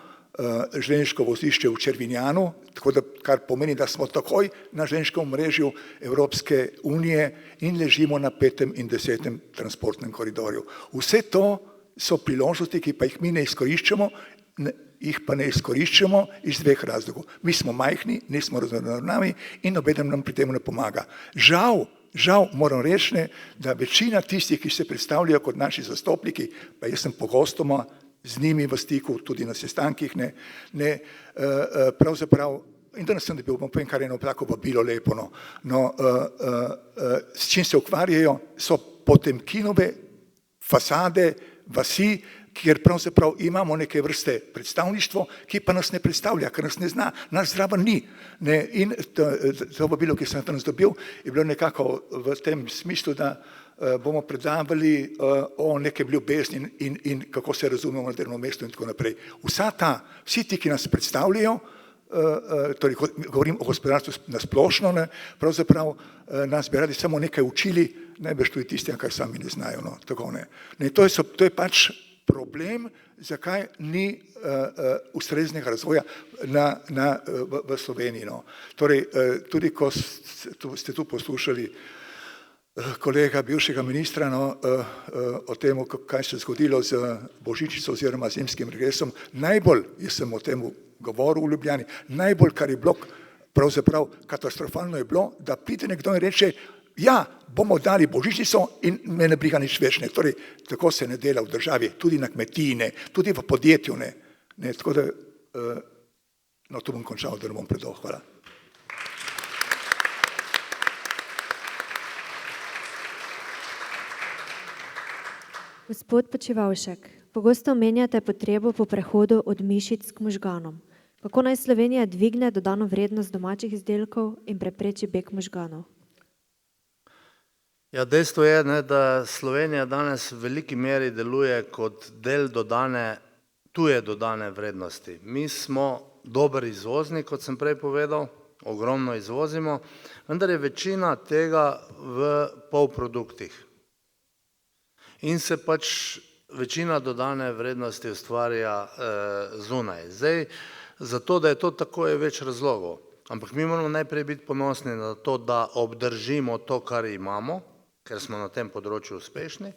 [SPEAKER 8] železniško vozišče v Červinjanu, tako da, kar pomeni, da smo takoj na železniškem omrežju Evropske unije in ležimo na 5. in 10. transportnem koridorju. Vse to so priložnosti, ki pa jih mi ne izkoriščamo, jih pa ne izkoriščamo iz dveh razlogov. Mi smo majhni, nismo raznorodni in nobeden nam pri tem ne pomaga. Žal moram reči, da večina tistih, ki se predstavljajo kot naši zastopniki, pa jaz sem pogostoma z njimi v stiku, tudi na sestankih, pravzaprav, in danes sem dobil, bom povem, kar je eno tako bilo lepo, s čim se ukvarjajo, so Potemkinove fasade, vasi, kjer pravzaprav imamo neke vrste predstavništvo, ki pa nas ne predstavlja, ker nas ne zna, nas zraven ni. In to vabilo, ki sem danes dobil, je bilo nekako v tem smislu, da bomo predavali o nekem ljubezni in kako se razumemo na delovnem mestu in tako naprej. Vsi ti, ki nas predstavljajo, torej govorim o gospodarstvu na splošno, pravzaprav nas bi radi samo nekaj učili, najbrž tudi tistega, kar sami ne znajo. To je pač problem, zakaj ni ustreznega razvoja v Sloveniji. Torej, tudi ko ste tu poslušali kolega bivšega ministra o tem, kaj se je zgodilo z božičnico oziroma zimskim regresom, najbolj, jaz sem o tem govoril v Ljubljani, najbolj, kar je bilo pravzaprav katastrofalno je bilo, da pride nekdo in reče, ja, bomo dali božičnico in me ne briga nič več. Torej, tako se ne dela v državi, tudi na kmetiji, tudi v podjetju. Tako da, tu bom končal, da ne bom predolg. Hvala.
[SPEAKER 4] Gospod Počivalšek, pogosto omenjate potrebo po prehodu od mišic k možganom. Kako naj Slovenija dvigne dodano vrednost domačih izdelkov in prepreči beg možganov?
[SPEAKER 3] Ja, dejstvo je, da Slovenija danes v veliki meri deluje kot del tuje dodane vrednosti. Mi smo dober izvoznik, kot sem prej povedal, ogromno izvozimo, vendar je večina tega v polproduktih. In se pač večina dodane vrednosti ustvarja zunaj. Zdaj, zato, da je to tako, je več razlogov. Ampak mi moramo najprej biti ponosni na to, da obdržimo to, kar imamo, ker smo na tem področju uspešni.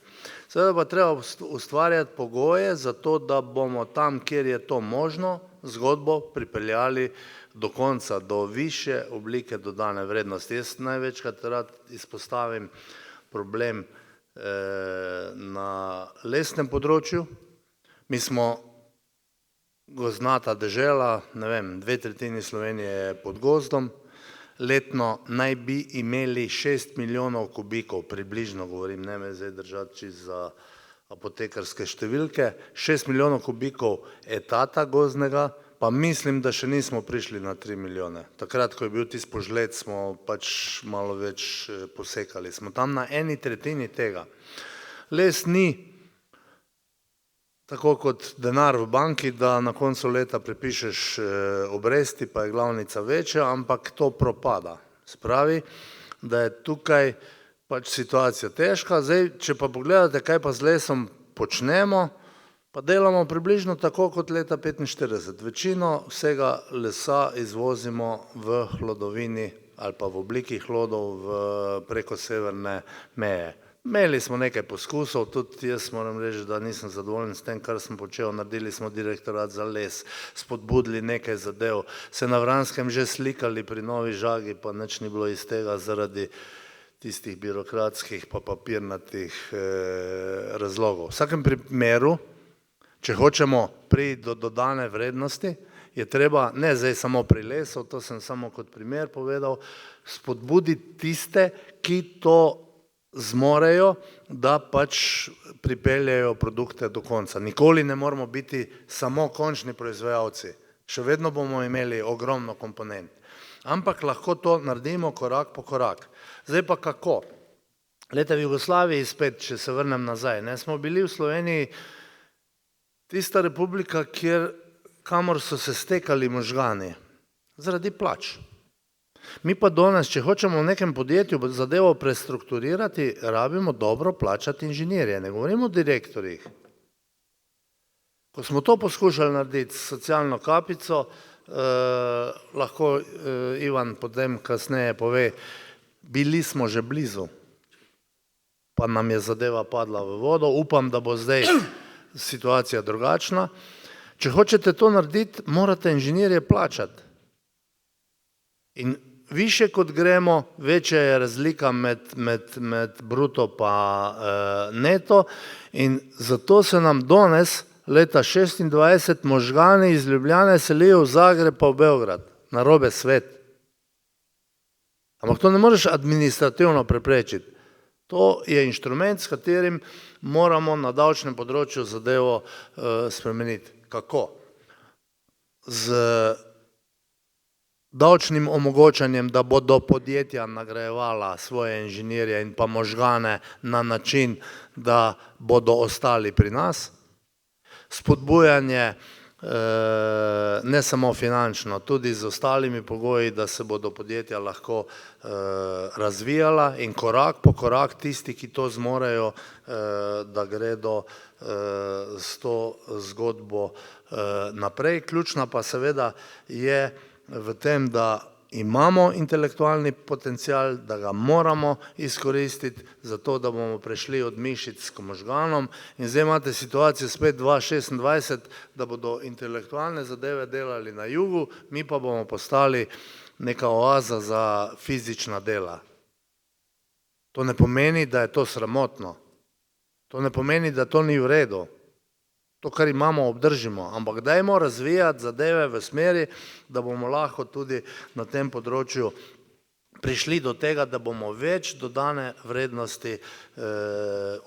[SPEAKER 3] Seveda pa treba ustvarjati pogoje za to, da bomo tam, kjer je to možno, zgodbo pripeljali do konca, do višje oblike dodane vrednosti. Jaz največkrat rad izpostavim problem na lesnem področju. Mi smo gozdnata dežela, ne vem, 2/3 Slovenije je pod gozdom, letno naj bi imeli 6 milijonov kubikov, približno govorim, ne me zdaj držati čisto za apotekarske številke, 6 milijonov kubikov etata gozdnega, pa mislim, da še nismo prišli na 3 milijone. Takrat, ko je bil tisti požled, smo pač malo več posekali. Smo tam na 1/3 tega. Les ni tako kot denar v banki, da na koncu leta prepišeš obresti, pa je glavnica večja, ampak to propada. Spravi, da je tukaj pač situacija težka. Zdaj, če pa pogledate, kaj pa z lesom počnemo, pa delamo približno tako kot leta 1945. Večino vsega lesa izvozimo v hlodovini ali pa v obliki hlodov preko severne meje. Imeli smo nekaj poskusov, tudi jaz moram reči, da nisem zadovoljen s tem, kar sem počel. Naredili smo direktorat za les, spodbudili nekaj zadev, se na Vranskem že slikali pri Novi Žagi, pa nič ni bilo iz tega zaradi tistih birokratskih pa papirnatih razlogov. V vsakem primeru, če hočemo priti do dodane vrednosti, je treba, ne zdaj samo pri lesu, to sem samo kot primer povedal, spodbuditi tiste, ki to zmorejo, da pač pripeljejo produkte do konca. Nikoli ne moramo biti samo končni proizvajalci. Še vedno bomo imeli ogromno komponent. Ampak lahko to naredimo korak po korak. Zdaj pa kako? Glejte, v Jugoslaviji spet, če se vrnem nazaj, smo bili v Sloveniji tista republika, kamor so se stekali možgani zaradi plač. Mi pa danes, če hočemo v nekem podjetju zadevo prestrukturirati, rabimo dobro plačati inženirje, ne govorimo o direktorjih. Ko smo to poskušali narediti s socialno kapico, lahko Ivan potem kasneje pove, bili smo že blizu, pa nam je zadeva padla v vodo, upam, da bo zdaj situacija drugačna. Če hočete to narediti, morate inženirje plačati. In više kot gremo, večja je razlika med bruto pa neto in zato se nam danes leta 26 možgani iz Ljubljane selijo v Zagreb pa v Beograd, narobe svet. Ampak to ne moreš administrativno preprečiti. To je inštrument, s katerim moramo na davčnem področju zadevo spremeniti. Kako? Z davčnim omogočanjem, da bodo podjetja nagrajevala svoje inženirje in pa možgane na način, da bodo ostali pri nas. Spodbujanje ne samo finančno, tudi z ostalimi pogoji, da se bodo podjetja lahko razvijala in korak po korak tisti, ki to zmorejo, da gredo s to zgodbo naprej. Ključna pa seveda je v tem, da imamo intelektualni potencial, da ga moramo izkoristiti, zato da bomo prešli od mišic k možganom. In zdaj imate situacijo spet 2026, da bodo intelektualne zadeve delali na jugu, mi pa bomo postali neka oaza za fizična dela. To ne pomeni, da je to sramotno. To ne pomeni, da to ni v redu. To, kar imamo, obdržimo, ampak dajmo razvijati zadeve v smeri, da bomo lahko tudi na tem področju prišli do tega, da bomo več dodane vrednosti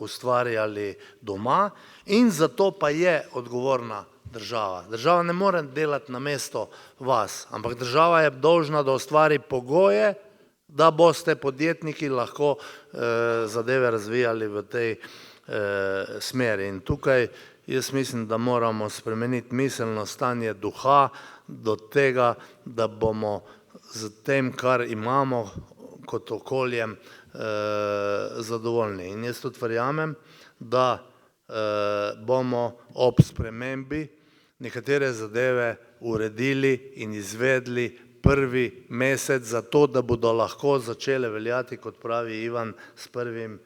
[SPEAKER 3] ustvarjali doma in zato pa je odgovorna država. Država ne more delati namesto vas, ampak država je dolžna, da ustvari pogoje, da boste podjetniki lahko zadeve razvijali v tej smeri. In tukaj jaz mislim, da moramo spremeniti miselno stanje duha do tega, da bomo z tem, kar imamo kot okoljem, zadovoljni. In jaz tudi verjamem, da bomo ob spremembi nekatere zadeve uredili in izvedli prvi mesec za to, da bodo lahko začele veljati, kot pravi Ivan, s prvim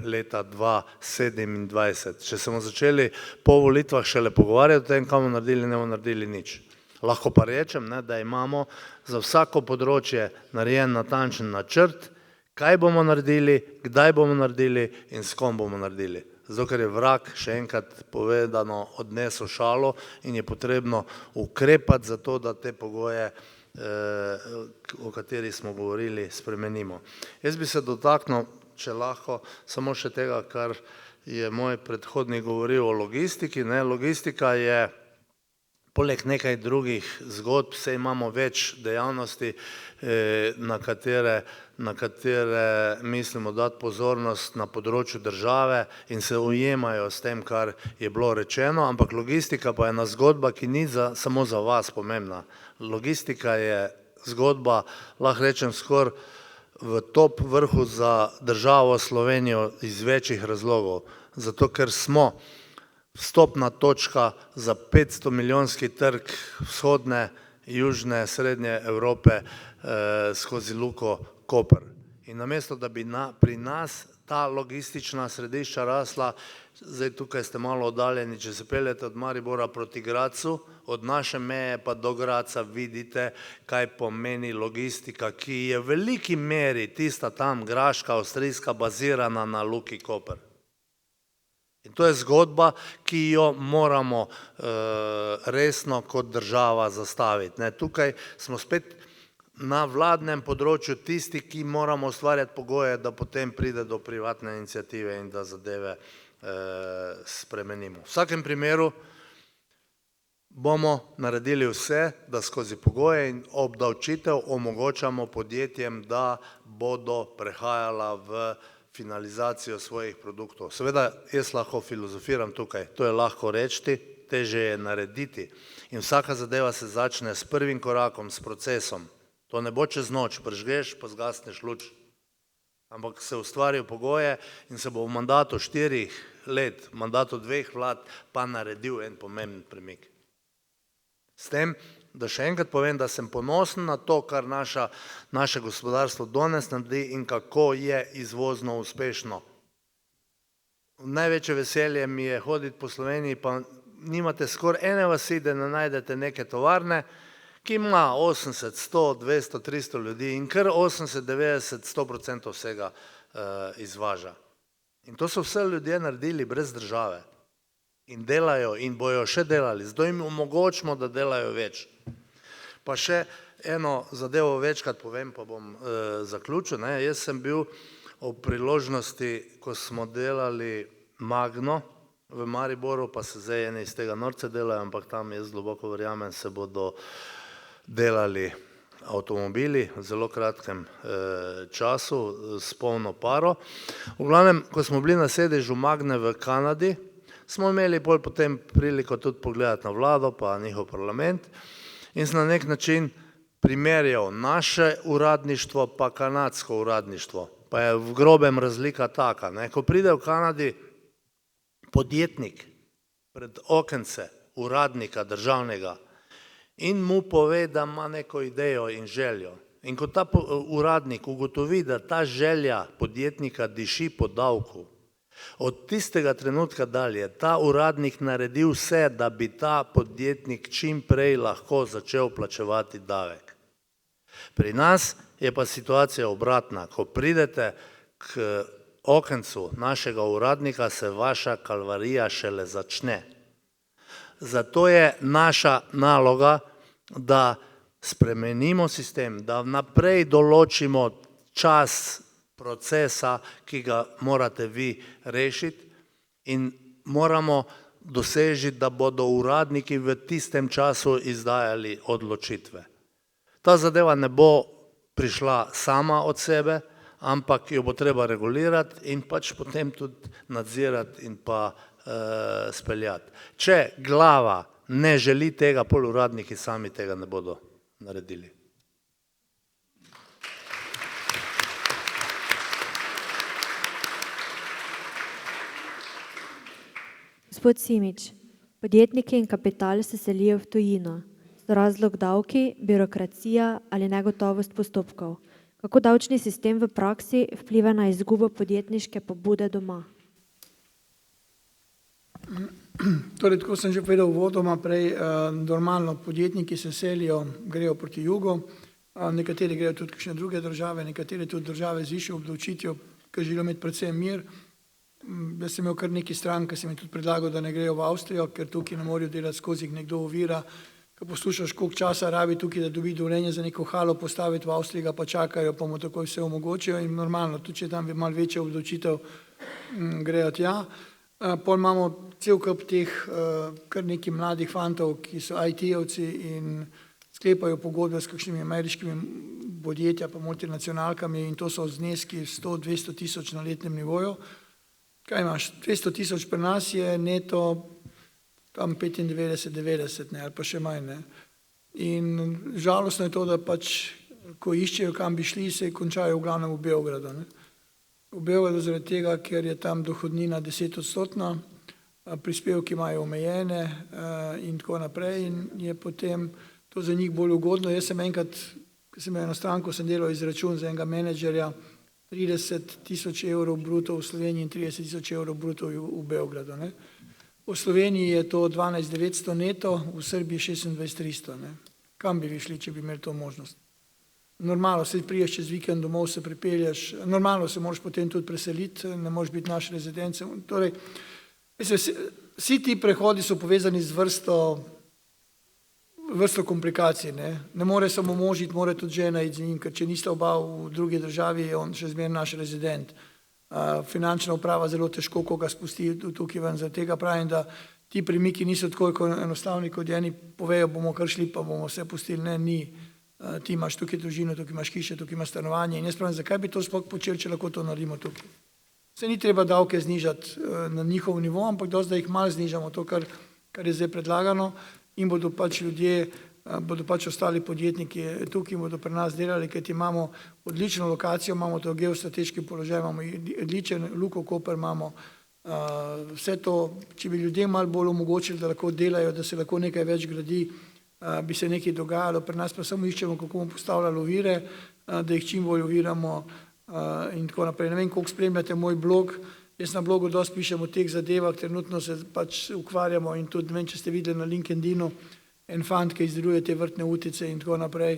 [SPEAKER 3] leta 2027. Če smo začeli po volitvah šele pogovarjati o tem, kaj bomo naredili, ne bomo naredili nič. Lahko pa rečem, da imamo za vsako področje narejen natančen načrt, kaj bomo naredili, kdaj bomo naredili in s kom bomo naredili. Zato, ker je vrag, še enkrat povedano, odnesel šalo in je potrebno ukrepati za to, da te pogoje, o katerih smo govorili, spremenimo. Jaz bi se dotaknil, če lahko, samo še tega, kar je moj predhodnik govoril o logistiki. Logistika je poleg nekaj drugih zgodb, saj imamo več dejavnosti, na katere mislimo dati pozornost na področju države in se ujemajo s tem, kar je bilo rečeno, ampak logistika pa je ena zgodba, ki ni samo za vas pomembna. Logistika je zgodba, lahko rečem, skoraj v top vrhu za državo Slovenijo iz večjih razlogov. Zato, ker smo vstopna točka za 500 milijonski trg vzhodne, južne, srednje Evrope skozi luko Koper. In namesto, da bi pri nas ta logistična središča rasla, zdaj tukaj ste malo oddaljeni, če se peljete od Maribora proti Gracu, od naše meje pa do Graca vidite, kaj pomeni logistika, ki je v veliki meri tista tam graška, avstrijska, bazirana na luki Koper. In to je zgodba, ki jo moramo resno kot država zastaviti. Tukaj smo spet na vladnem področju tisti, ki moramo ustvarjati pogoje, da potem pride do privatne iniciative in da zadeve spremenimo. V vsakem primeru bomo naredili vse, da skozi pogoje in obdavčitev omogočamo podjetjem, da bodo prehajala v finalizacijo svojih produktov. Seveda, jaz lahko filozofiram tukaj, to je lahko reči, teže je narediti. In vsaka zadeva se začne s prvim korakom, s procesom. To ne bo čez noč, prižgeš, pa zgasneš luč. Ampak se ustvarjajo pogoje in se bo v mandatu 4 let, v mandatu 2 vlad, pa naredil en pomemben premik. S tem, da še enkrat povem, da sem ponosen na to, kar naše gospodarstvo danes naredi in kako je izvozno uspešno. Največje veselje mi je hoditi po Sloveniji, pa nimate skoraj ene vasi, da ne najdete neke tovarne, ki ima 80, 100, 200, 300 ljudi in kar 80, 90, 100% vsega izvaža. In to so vse ljudje naredili brez države. In delajo in bojo še delali, zato jim omogočimo, da delajo več. Pa še eno zadevo večkrat povem, pa bom zaključil. Jaz sem bil ob priložnosti, ko smo delali Magno v Mariboru, pa se zdaj eni iz tega norce delajo, ampak tam jaz globoko verjamem, se bodo delali avtomobili v zelo kratkem času s polno paro. V glavnem, ko smo bili na sedežu Magne v Kanadi, smo imeli potem priliko tudi pogledati na vlado pa njihov parlament in sem na nek način primerjal naše uradništvo pa kanadsko uradništvo. Pa je v grobem razlika taka. Ko pride v Kanadi podjetnik pred okence uradnika državnega in mu pove, da ima neko idejo in željo. In ko ta uradnik ugotovi, da ta želja podjetnika diši po davku, od tistega trenutka dalje ta uradnik naredi vse, da bi ta podjetnik čim prej lahko začel plačevati davek. Pri nas je pa situacija obratna. Ko pridete k okencu našega uradnika, se vaša kalvarija šele začne. Zato je naša naloga, da spremenimo sistem, da naprej določimo čas procesa, ki ga morate vi rešiti in moramo dosežiti, da bodo uradniki v tistem času izdajali odločitve. Ta zadeva ne bo prišla sama od sebe, ampak jo bo treba regulirati in pač potem tudi nadzirati in pa speljati. Če glava ne želi tega, pol uradniki sami tega ne bodo naredili.
[SPEAKER 4] Gospod Simič, podjetniki in kapital se selijo v tujino. So razlog davki, birokracija ali negotovost postopkov? Kako davčni sistem v praksi vpliva na izgubo podjetniške pobude doma?
[SPEAKER 5] Torej, tako sem že povedal uvodoma prej, normalno podjetniki se selijo, grejo proti jugu, nekateri grejo tudi kakšne druge države, nekateri tudi države z višjo obdavčitvijo, ki želijo imeti predvsem mir. Jaz sem imel kar nekaj strank, ki sem jim tudi predlagal, da ne grejo v Avstrijo, ker tukaj ne morejo delati skozi, jih nekdo ovira. Ko poslušaš, koliko časa rabi tukaj, da dobi dovoljenje za neko halo postaviti v Avstriji, ga pa čakajo, pa mu takoj vse omogočijo in normalno, tudi če tam je malo večja obdavčitev, grejo tja. Pol imamo cel kup teh kar nekaj mladih fantov, ki so IT-ovci in sklepajo pogodbe s kakšnimi ameriškimi podjetja pa multinacionalkami in to so zneski 100-200 tisoč na letnem nivoju. Kaj imaš? 200 tisoč pri nas je neto tam 95-90 ali pa še manj. Ne? In žalostno je to, da pač, ko iščejo, kam bi šli, se končajo v glavnem v Beogradu. Ne? V Beogradu zaradi tega, ker je tam dohodnina 10-odstotna, prispevki imajo omejene in tako naprej in je potem to za njih bolj ugodno. Jaz sem enkrat, ko sem imel eno stranko, sem delal izračun za enega menedžerja, 30 tisoč evrov bruto v Sloveniji in 30 tisoč evrov bruto v Beogradu. Ne? V Sloveniji je to 12 900 neto, v Srbiji 26 300. Ne? Kam bi vi šli, če bi imeli to možnost? Normalno se priješ čez vikend domov, se pripelješ, normalno se moraš potem tudi preseliti, ne moreš biti naš rezident. Torej, vsi ti prehodi so povezani z vrsto komplikacij. Ne more samo mož iti, mora tudi žena iti z njim, ker če nista oba v drugi državi, je on še zmeraj naš rezident. Finančna uprava zelo težko koga spusti tukaj ven, zaradi tega pravim, da ti premiki niso tako enostavni, kot eni povejo, bomo kar šli, pa bomo vse pustili. Ne, ni. Ti imaš tukaj družino, tukaj imaš hiše, tukaj imaš stanovanje in jaz pravim, zakaj bi to sploh počeli, če lahko to naredimo tukaj. Se ni treba davke znižati na njihov nivo, ampak dosti, da jih malo znižamo, to, kar je zdaj predlagano in bodo pač ljudje, bodo pač ostali podjetniki tukaj in bodo pri nas delali, ker imamo odlično lokacijo, imamo to geostrateški položaj, imamo odličen Luko Koper, imamo vse to, če bi ljudem malo bolj omogočili, da lahko delajo, da se lahko nekaj več gradi, bi se nekaj dogajalo, pri nas pa samo iščemo, kako bomo postavljali ovire, da jih čim bolj oviramo in tako naprej. Ne vem, koliko spremljate moj blog, jaz na blogu dosti pišem o teh zadevah, trenutno se pač ukvarjamo in tudi, ne vem, če ste videli na LinkedInu, en fant, ki izdeluje te vrtne utice in tako naprej,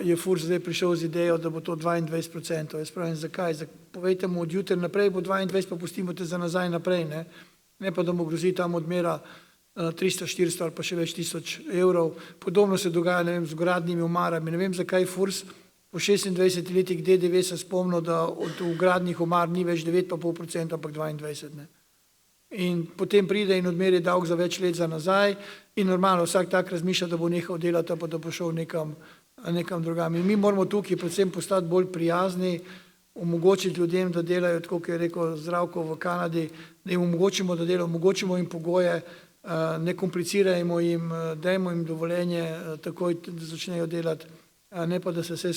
[SPEAKER 5] je FURS zdaj prišel z idejo, da bo to 22%. Jaz pravim, zakaj? Povejte mu, od jutra naprej bo 22, pa pustimo te za nazaj naprej, ne pa da mu grozi tam odmera 300, 400 ali pa še več tisoč evrov. Podobno se dogaja, ne vem, z gradnimi omarami. Ne vem, zakaj FURS po 26 letih DDV se spomnil, da od gradnih omar ni več 9,5%, ampak 22%. Ne. In potem pride in odmeri davek za več let za nazaj in normalno vsak tak razmišlja, da bo nehal delati, pa da bo šel nekam drugam. In mi moramo tukaj predvsem postati bolj prijazni, omogočiti ljudem, da delajo, tako kot je rekel Zdravko v Kanadi, da jim omogočimo, da delajo, omogočimo jim pogoje, ne komplicirajmo jim, dajmo jim dovoljenje takoj, da začnejo delati, ne pa da se vse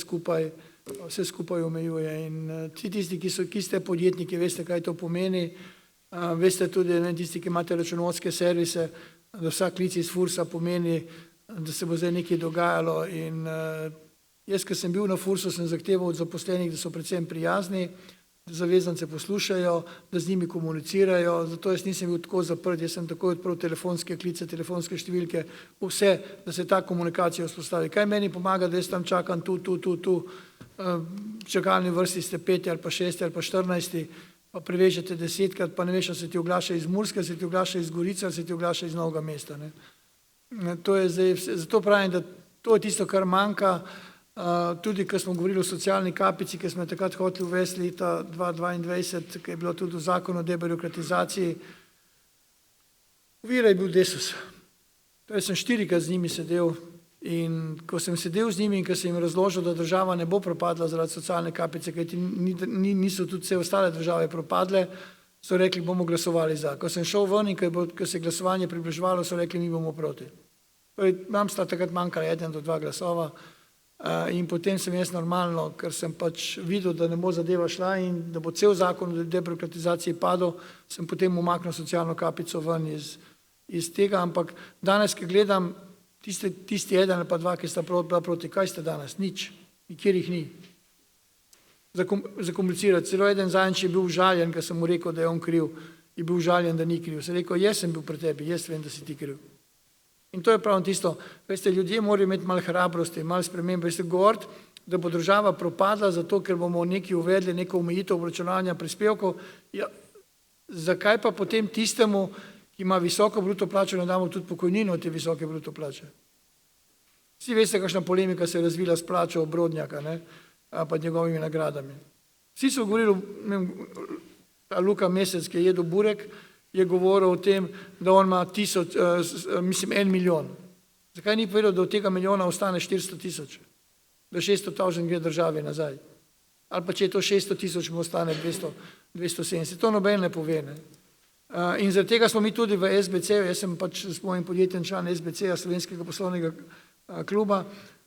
[SPEAKER 5] skupaj omejuje. In tisti, ki ste podjetniki, veste, kaj to pomeni, veste tudi, tisti, ki imate računovodske servise, da vsak klic iz FURS-a pomeni, da se bo zdaj nekaj dogajalo. In jaz, ko sem bil na FURS-u, sem zahteval od zaposlenih, da so predvsem prijazni, da zavezance poslušajo, da z njimi komunicirajo, zato jaz nisem bil tako zaprt, jaz sem takoj odprl telefonske klice, telefonske številke, vse, da se ta komunikacija vzpostavi. Kaj meni pomaga, da jaz tam čakam tu, v čakalni vrsti ste 5 ali pa 6 ali pa 14, pa prevežete 10krat, pa ne veš, ali se ti oglaša iz Murske, ali se ti oglaša iz Gorice, ali se ti oglaša iz Novega mesta. Ne. To je zdaj, zato pravim, da to je tisto, kar manjka. Tudi, ko smo govorili o socialni kapici, ki smo jo takrat hoteli uvesti leta 2022, ki je bilo tudi v zakonu o debirokratizaciji, ovira je bil Desus. Torej sem 4krat z njimi sedel in ko sem sedel z njimi in ko sem jim razložil, da država ne bo propadla zaradi socialne kapice, kajti niso tudi vse ostale države propadle, so rekli, bomo glasovali za. Ko sem šel ven in ko se je glasovanje približevalo, so rekli, mi bomo proti. Torej, nam sta takrat manjkala 1 do 2 glasova. In potem sem jaz normalno, ker sem pač videl, da ne bo zadeva šla in da bo cel zakon o debirokratizaciji padel, sem potem umaknil socialno kapico ven iz tega, ampak danes, ko gledam Tisti eden ali pa dva, ki sta bila proti, kaj ste danes? Nič. Nikjer jih ni. Zakomplicirati. Celo eden zadnjič je bil užaljen, ker sem mu rekel, da je on kriv. Je bil užaljen, da ni kriv. Sem rekel, jaz sem bil pri tebi, jaz vem, da si ti kriv. In to je pravno tisto. Veste, ljudje morajo imeti malo hrabrosti, malo spremembe. Veste, govoriti, da bo država propadla zato, ker bomo neki uvedli neko omejitev obračunavanja prispevkov. Ja, zakaj pa potem tistemu, ki ima visoko bruto plačo, ne damo tudi pokojnino od te visoke bruto plače? Vsi veste, kakšna polemika se je razvila s plačo Brodnjaka, ne, pa njegovimi nagradami. Vsi so govorili, ta Luka Mesec, ki je jedel burek, je govoril o tem, da on ima 1 milijon. Zakaj ni povedal, da od tega milijona ostane 400 tisoč? Da 600 tisoč gre državi nazaj. Ali pa če je to 600 tisoč, mu ostane 270. To noben ne pove, ne. In zaradi tega smo mi tudi v SBC-ju, jaz sem pač s mojim podjetjem član SBC-ja, Slovenskega poslovnega kluba,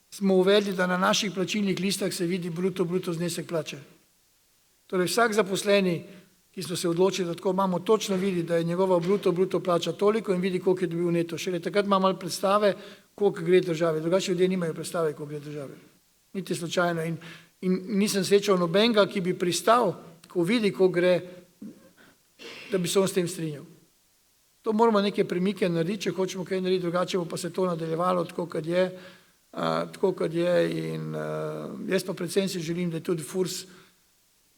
[SPEAKER 5] smo uvedli, da na naših plačilnih listah se vidi bruto znesek plače. Torej vsak zaposleni, ki smo se odločili, da tako imamo, točno vidi, da je njegova bruto plača toliko in vidi, koliko je dobil neto. Šele takrat ima malo predstave, koliko gre države. Drugače ljudje nimajo predstave, koliko gre države. Niti slučajno. In nisem srečal nobenega, ki bi pristal, ko vidi, koliko gre, da bi se on s tem strinjal. To moramo neke premike narediti, če hočemo kaj narediti, drugače bo pa se to nadaljevalo tako, kot je in jaz pa predvsem si želim, da je tudi FURS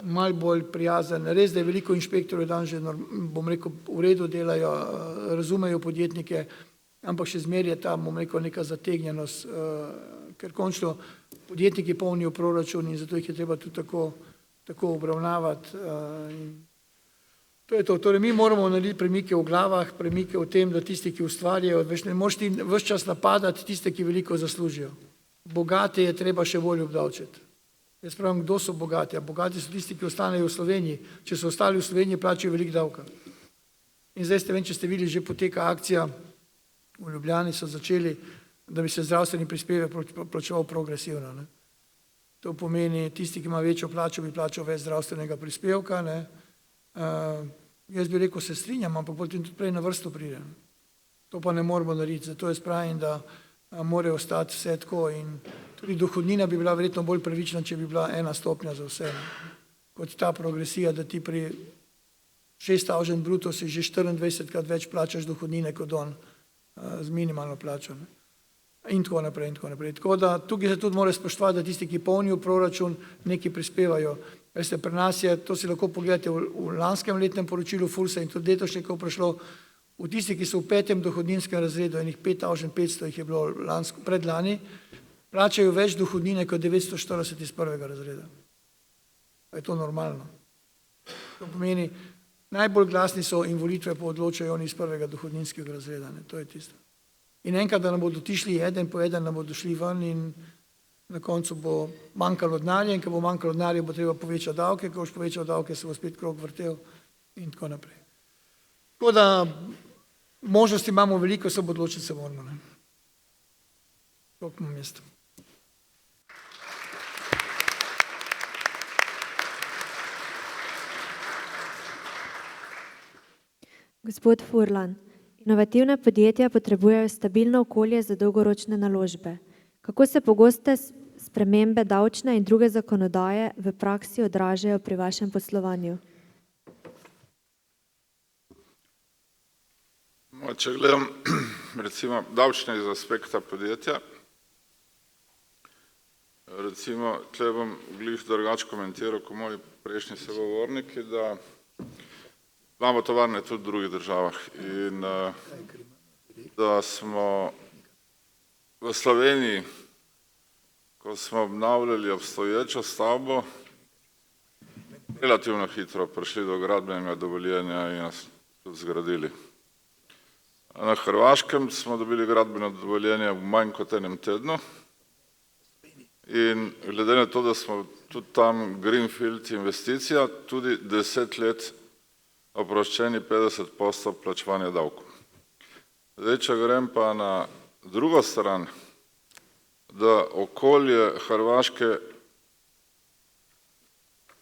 [SPEAKER 5] malo bolj prijazen. Res, da je veliko inšpektorjev dan že, bom rekel, v redu delajo, razumejo podjetnike, ampak še zmeraj je ta, bom rekel, neka zategnjenost, ker končno podjetniki polnijo proračun in zato jih je treba tudi tako obravnavati. To je to. Torej, mi moramo narediti premike v glavah, premike v tem, da tisti, ki ustvarjajo, ne moreš ti ves čas napadati tiste, ki veliko zaslužijo. Bogate je treba še bolj obdavčiti. Jaz pravim, kdo so bogati? Bogati so tisti, ki ostanejo v Sloveniji. Če so ostali v Sloveniji, plačajo veliko davka. In zdaj ste, če ste videli, že poteka akcija, v Ljubljani so začeli, da bi se zdravstveni prispevek plačeval progresivno. Ne. To pomeni, tisti, ki ima večjo plačo, bi plačal več zdravstvenega prispevka. Ne. Jaz bi rekel, se strinjam, ampak potem tudi prej na vrsto pride. To pa ne moramo narediti, zato jaz pravim, da morajo ostati vse tako in tudi dohodnina bi bila verjetno bolj pravična, če bi bila ena stopnja za vse. Kot ta progresija, da ti pri 6.000 bruto si že 24krat več plačaš dohodnine kot on z minimalno plačo. Ne. In tako naprej, in tako naprej. Tako da tukaj se tudi mora spoštovati, da tisti, ki polnijo proračun, neki prispevajo. Veste, pri nas je, to si lahko pogledate v lanskem letnem poročilu FURS-a in tudi letošnje, ko je prišlo, v tisti, ki so v 5. dohodninskem razredu, enih 5500 jih je bilo predlani, plačajo več dohodnine kot 940 iz 1. razreda. Je to normalno? To pomeni, najbolj glasni so in volitve pa odločajo oni iz 1. dohodninskega razreda. Ne? To je tisto. In enkrat, da nam bodo tišli eden po eden, nam bodo šli ven in na koncu bo manjkalo denarja in ko bo manjkalo denarja, bo treba povečati davke, ko boš povečal davke, se bo spet krog vrtel in tako naprej. Tako da možnosti imamo veliko, se bo odločiti se moramo. Ne. Koliko imam mesta?
[SPEAKER 4] Gospod Furlan, inovativne podjetja potrebujejo stabilno okolje za dolgoročne naložbe. Kako se pogoste spremembe davčne in druge zakonodaje v praksi odražajo pri vašem poslovanju?
[SPEAKER 6] Če gledam recimo davčne iz aspekta podjetja, recimo, tle bom glih drugače komentiral kot moji prejšnji sogovorniki, da imamo tovarne tudi v drugih državah in da smo v Sloveniji, ko smo obnavljali obstoječo stavbo, relativno hitro prišli do gradbenega dovoljenja in nas tudi zgradili. Na Hrvaškem smo dobili gradbeno dovoljenje v manj kot enem tednu in glede na to, da smo tudi tam greenfield investicija, tudi 10 let oproščeni 50% plačevanja davkov. Zdaj, če grem pa na drugo stran, da okolje Hrvaške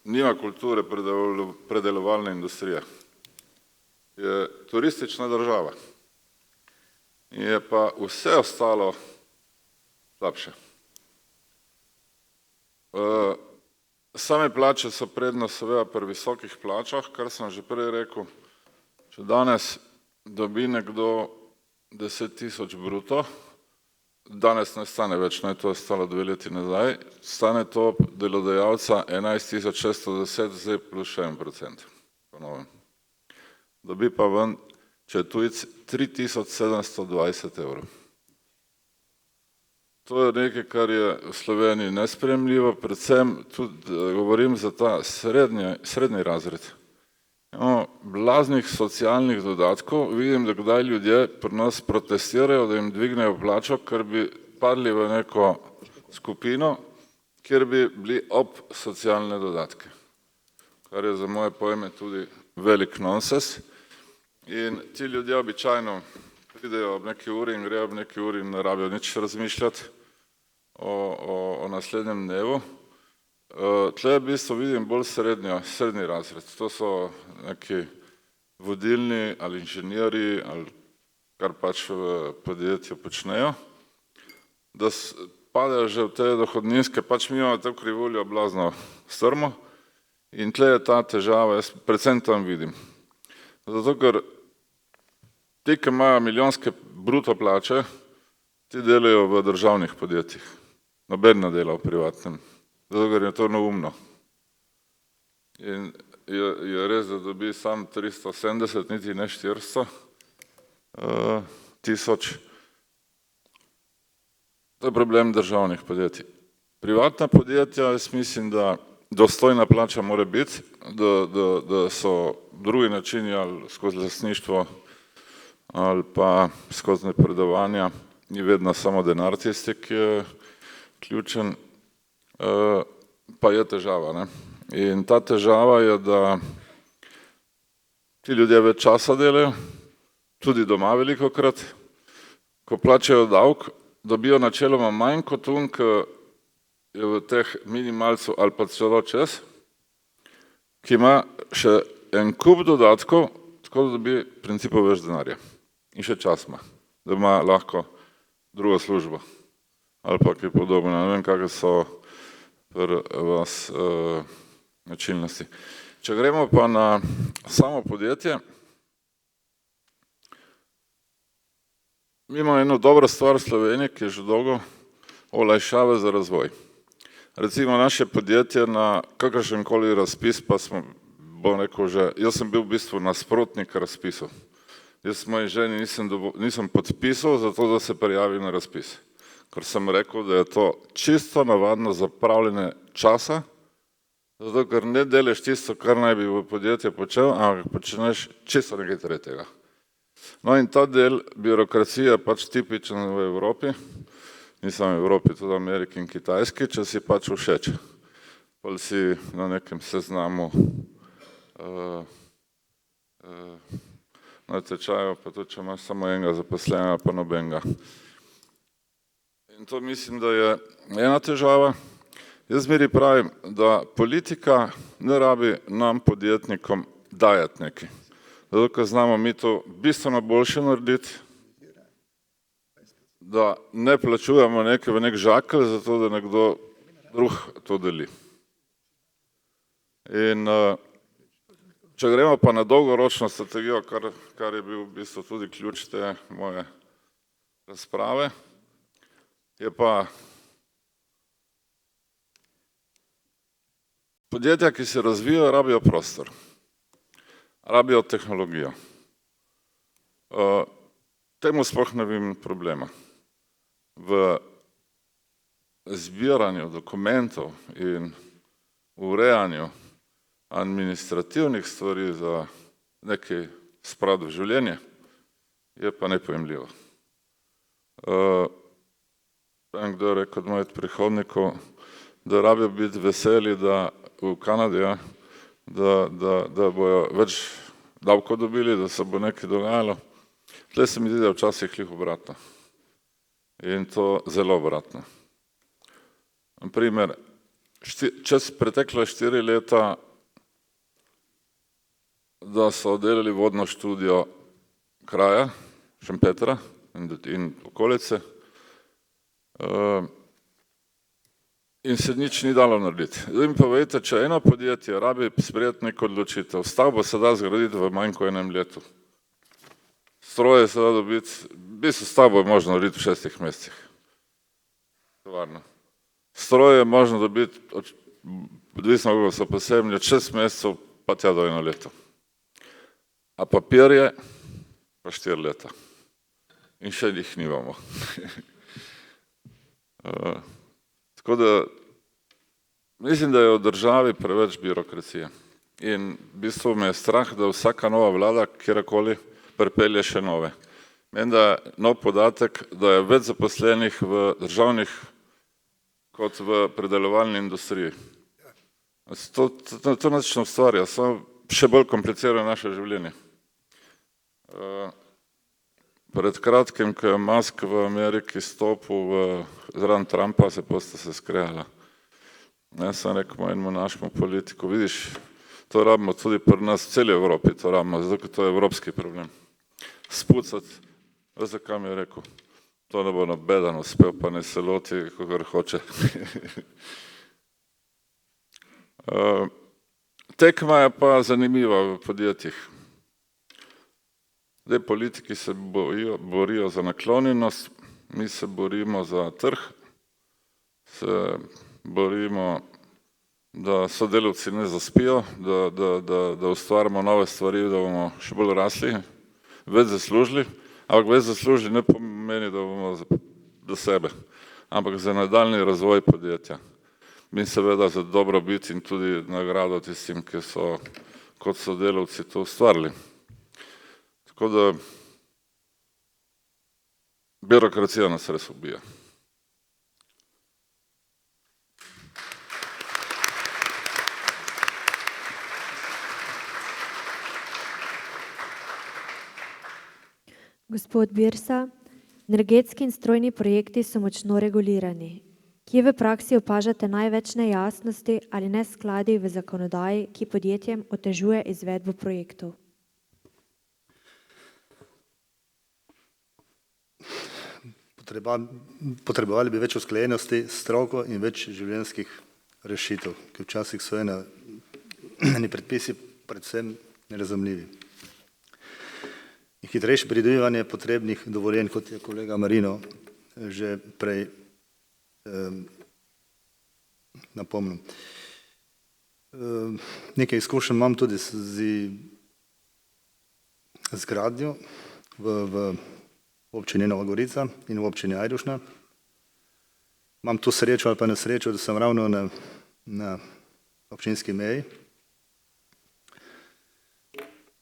[SPEAKER 6] nima kulture predelovalne industrije. Je turistična država. je pa vse ostalo slabše. Same plače so prednost seveda pri visokih plačah, kar sem že prej rekel. Če danes dobi nekdo 10.000 bruto, danes ne stane več, to je stalo 2 leti nazaj, stane to delodajalca 11.610, zdaj plus še 1%. Ponovim. Dobi pa ven, če je tujec, 3.720 evrov. To je nekaj, kar je v Sloveniji nesprejemljivo, predvsem tudi govorim za ta srednji razred. Blaznih socialnih dodatkov, vidim, da kdaj ljudje pri nas protestirajo, da jim dvignejo plačo, ker bi padli v neko skupino, kjer bi bili ob socialne dodatke. Kar je za moje pojme tudi velik nonsens. In ti ljudje običajno pridejo ob neki uri in grejo ob neki uri in ne rabijo nič razmišljati o naslednjem dnevu. Tle v bistvu vidim bolj srednji razred. To so neki vodilni ali inženirji ali kar pač v podjetju počnejo, da padejo že v te dohodninske, pač mi imamo to krivuljo blazno strmo in tle je ta težava, jaz predvsem tam vidim. Zato, ker ti, ki imajo milijonske bruto plače, ti delajo v državnih podjetjih. Noben ne dela v privatnem. Zato, ker je to neumno. In je res, da dobi sam 370, niti ne 400 tisoč. To je problem državnih podjetij. Privatna podjetja, jaz mislim, da dostojna plača mora biti, da so drugi načini ali skozi lastništvo ali pa skozi napredovanja, ni vedno samo denar tisti, ki je ključen, pa je težava. Ne? In ta težava je, da ti ljudje več časa delajo, tudi doma velikokrat, ko plačajo davek, dobijo načeloma manj kot on, ki je v teh minimalcu ali pa celo čez, ki ima še en kup dodatkov, tako da dobi v principu več denarja. In še čas ima, da ima lahko drugo službo ali pa kaj podobno. Ne vem, kakve so pri vas značilnosti. Če gremo pa na samo podjetje, mi imamo eno dobro stvar v Sloveniji, ki je že dolgo, olajšave za razvoj. Recimo naše podjetje na kakršenkoli razpis, pa smo, bom rekel že, jaz sem bil v bistvu nasprotnik razpisov. Jaz moji ženi nisem podpisal zato, da se prijavi na razpis. Ker sem rekel, da je to čisto navadno zapravljanje časa, zato ker ne delaš tisto, kar naj bi v podjetje počel, ampak počneš čisto nekaj tretjega. No in ta del birokracije je pač tipičen v Evropi, ni samo v Evropi, tudi v Ameriki in Kitajski, če si pač všeč. Pa si na nekem seznamu na tečaju, pa tudi če imaš samo enega zaposlenega, pa nobenega. In to mislim, da je ena težava. Jaz zmeri pravim, da politika ne rabi nam podjetnikom dajati nekaj. Zato, ker znamo mi to bistveno boljše narediti, da ne plačujemo nekaj v nek žakelj, zato da nekdo drug to deli. In če gremo pa na dolgoročno strategijo, kar je bil v bistvu tudi ključ te moje razprave, je pa podjetja, ki se razvijajo, rabijo prostor, rabijo tehnologijo. Temu sploh ne vidim problema. V zbiranju dokumentov in urejanju administrativnih stvari za nekaj spraviti v življenje je pa nepojemljivo. Kdo je rekel od mojih prihodnikov, da rabijo biti veseli, da v Kanadi, da bojo več davko dobili, da se bo nekaj dogajalo. Tle se mi zdi, da je včasih glih obratno. In to zelo obratno. Naprimer, čez pretekle 4 leta, da so delali vodno študijo kraja, Šempetra, in okolice. In se nič ni dalo narediti. Zdaj mi povejte, če eno podjetje rabi sprejeti neko odločitev, stavbo se da zgraditi v manj kot 1 letu. Stroje se da dobiti, v bistvu stavbo je možno narediti v 6 mesecih. Tovarno. Stroje je možno dobiti, odvisno kako so posebni, od 6 mesecev pa tja do 1 leto. A papirje pa 4 leta. In še jih nimamo. Tako da mislim, da je v državi preveč birokracije. In v bistvu me je strah, da vsaka nova vlada, kjerkoli, pripelje še nove. Menim, da je nov podatek, da je več zaposlenih v državnih kot v predelovalni industriji. To nič ne ustvarja, samo še bolj komplicira naše življenje. Pred kratkim, ko je Musk v Ameriki stopil zraven Trumpa, se posta se skrejala. Jaz sem rekel mojemu našemu politiku, vidiš, to rabimo tudi pri nas, v celi Evropi to rabimo, zato ker to je evropski problem. Spucati, veste, kaj mi je rekel, to ne bo nobeden uspel, pa ne se loti, kakor hoče. Tekma je pa zanimiva v podjetjih. Zdaj politiki se borijo za naklonjenost, mi se borimo za trg, se borimo, da sodelavci ne zaspijo, da ustvarjamo nove stvari, da bomo še bolj rasli, več zaslužili, ampak več zaslužili ne pomeni, da bomo do sebe, ampak za nadaljni razvoj podjetja. In seveda za dobrobit in tudi nagrado tistim, ki so kot sodelavci to ustvarili. Tako da birokracija nas res ubija.
[SPEAKER 4] Gospod Birsa, energetski in strojni projekti so močno regulirani. Kje v praksi opažate največ nejasnosti ali neskladij v zakonodaji, ki podjetjem otežuje izvedbo projektov?
[SPEAKER 7] Potrebovali bi več usklajenosti s stroko in več življenjskih rešitev, ki včasih so eni predpisi predvsem nerazumljivi. In hitrejše pridobivanje potrebnih dovoljenj, kot je kolega Marino že prej napomnil. Nekaj izkušenj imam tudi z gradnjo v občini Nova Gorica in v občini Ajdovšna. Imam tu srečo ali pa nesrečo, da sem ravno na občinski meji.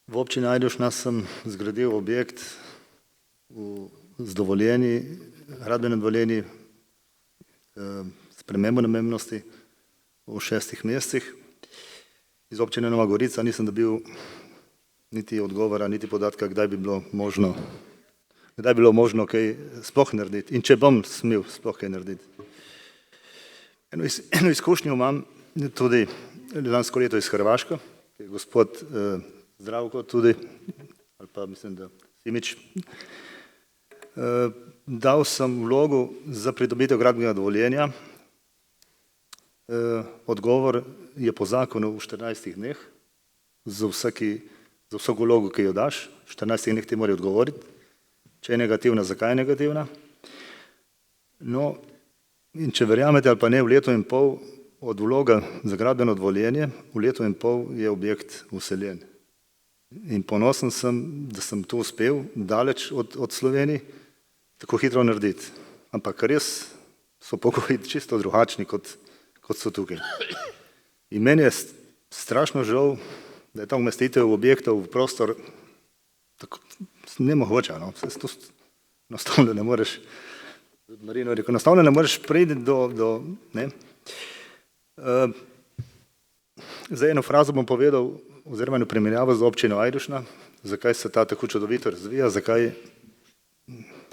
[SPEAKER 7] V občini Ajdovšna sem zgradil objekt z dovoljenji, gradbenem dovoljenji, spremembo namembnosti v 6 mesecih. Iz občine Nova Gorica nisem dobil niti odgovora, niti podatka, kdaj bi bilo možno kaj sploh narediti in če bom smel sploh kaj narediti. Eno izkušnjo imam tudi lansko leto iz Hrvaške, ki je gospod Zdravko tudi, ali pa mislim, da Simič. Dal sem vlogo za pridobitev gradbenega dovoljenja. Odgovor je po zakonu v 14 dneh, za vsako vlogo, ki jo daš, v 14 dneh ti mora odgovoriti. Če je negativna, zakaj je negativna. No, in če verjamete ali pa ne, v letu in pol od vloga za gradbeno dovoljenje, v letu in pol je objekt vseljen. In ponosen sem, da sem to uspel, daleč od Slovenije, tako hitro narediti. Ampak res so pogoji čisto drugačni, kot so tukaj. In meni je strašno žal, da je ta umestitev objektov v prostor tako nemogoča. Enostavno ne moreš, Marino je rekel, enostavno ne moreš priti do ne. Zdaj eno frazo bom povedal, oziroma eno primerjavo z občino Ajdovšna, zakaj se ta tako čudovito razvija, zakaj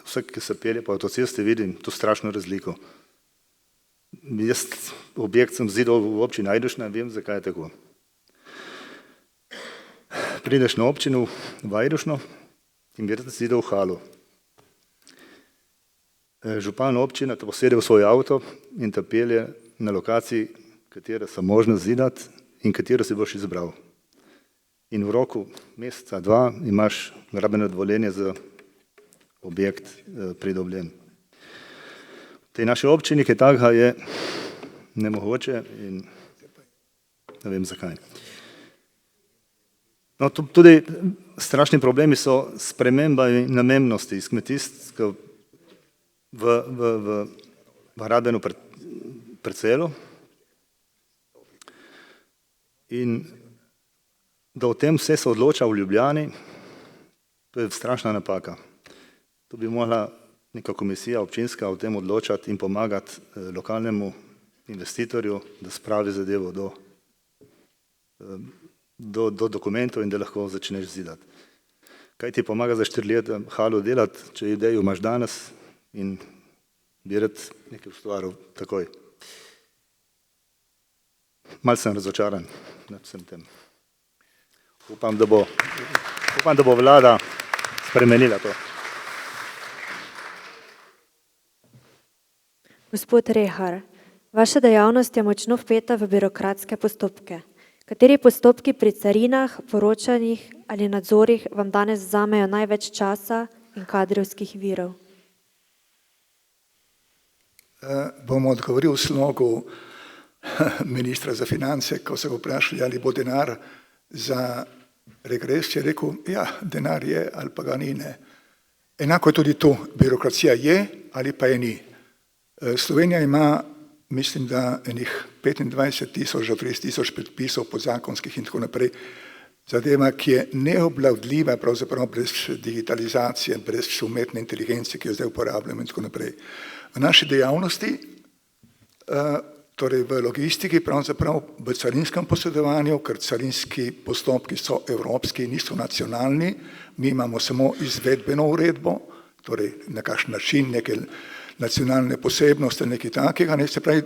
[SPEAKER 7] vsak, ki se pelje po avtocesti, vidim tu strašno razliko. Jaz objekt sem zidal v občini Ajdovšna in vem, zakaj je tako. Prideš na občino v Ajdovšno in bi zidal halo. župan občina te posede v svoj avto in te pelje na lokaciji, katero so možno zidati in katero si boš izbral. In v roku meseca, dva imaš gradbeno dovoljenje za objekt pridobljen. V tej naši občini, kaj takega je nemogoče in ne vem zakaj. No, tudi strašni problemi so sprememba namembnosti iz kmetijstva v gradbeno parcelo in da o tem vse se odloča v Ljubljani, to je strašna napaka. To bi morala neka komisija občinska o tem odločati in pomagati lokalnemu investitorju, da spravi zadevo do dokumentov in da lahko začneš zidati. Kaj ti pomaga za 4 leta halo delati, če idejo imaš danes in bi rad nekaj ustvaril takoj. Mal sem razočaran nad vsem tem. Upam, da bo vlada spremenila to.
[SPEAKER 4] Gospod Rehar, vaša dejavnost je močno vpeta v birokratske postopke. Kateri postopki pri carinah, poročanjih ali nadzorih vam danes vzamejo največ časa in kadrovskih virov?
[SPEAKER 8] Bom odgovoril v slogu ministra za finance, ko so ga vprašali, ali bo denar za regres, je rekel, ja, denar je ali pa ga ni. Ne. Enako je tudi tu, birokracija je ali pa je ni. Slovenija ima, mislim, da enih 25 000 do 30 000 predpisov podzakonskih in tako naprej, zadeva, ki je neobvladljiva pravzaprav brez digitalizacije, brez umetne inteligence, ki jo zdaj uporabljamo in tako naprej. V naši dejavnosti, torej v logistiki, pravzaprav v carinskem posredovanju, ker carinski postopki so evropski, niso nacionalni, mi imamo samo izvedbeno uredbo, torej na kakšen način neke nacionalne posebnosti, nekaj takega, ne, se pravi,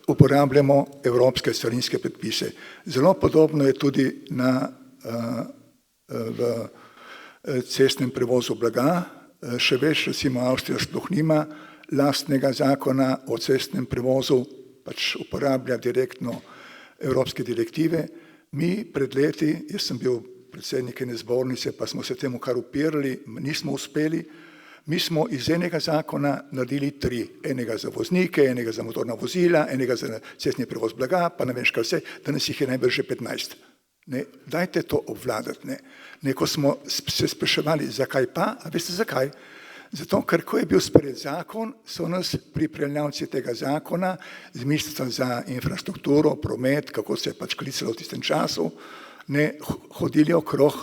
[SPEAKER 8] uporabljamo evropske carinske predpise. Zelo podobno je tudi v cestnem prevozu blaga, še več, recimo Avstrija sploh nima lastnega zakona o cestnem prevozu, pač uporablja direktno evropske direktive. Mi pred leti, jaz sem bil predsednik ene zbornice, pa smo se temu kar upirali, nismo uspeli. Mi smo iz enega zakona naredili 3. Enega za voznike, enega za motorna vozila, enega za cestni prevoz blaga, pa ne vem kaj vse, danes jih je najbrž že 15. Ne, dajte to obvladati. Ne, ko smo se spraševali, zakaj pa, a veste zakaj? Zato, ker ko je bil sprejet zakon, so nas pripravljavci tega zakona z Ministrstva za infrastrukturo, promet, kako se je pač klicalo v tistem času, ne, hodili okrog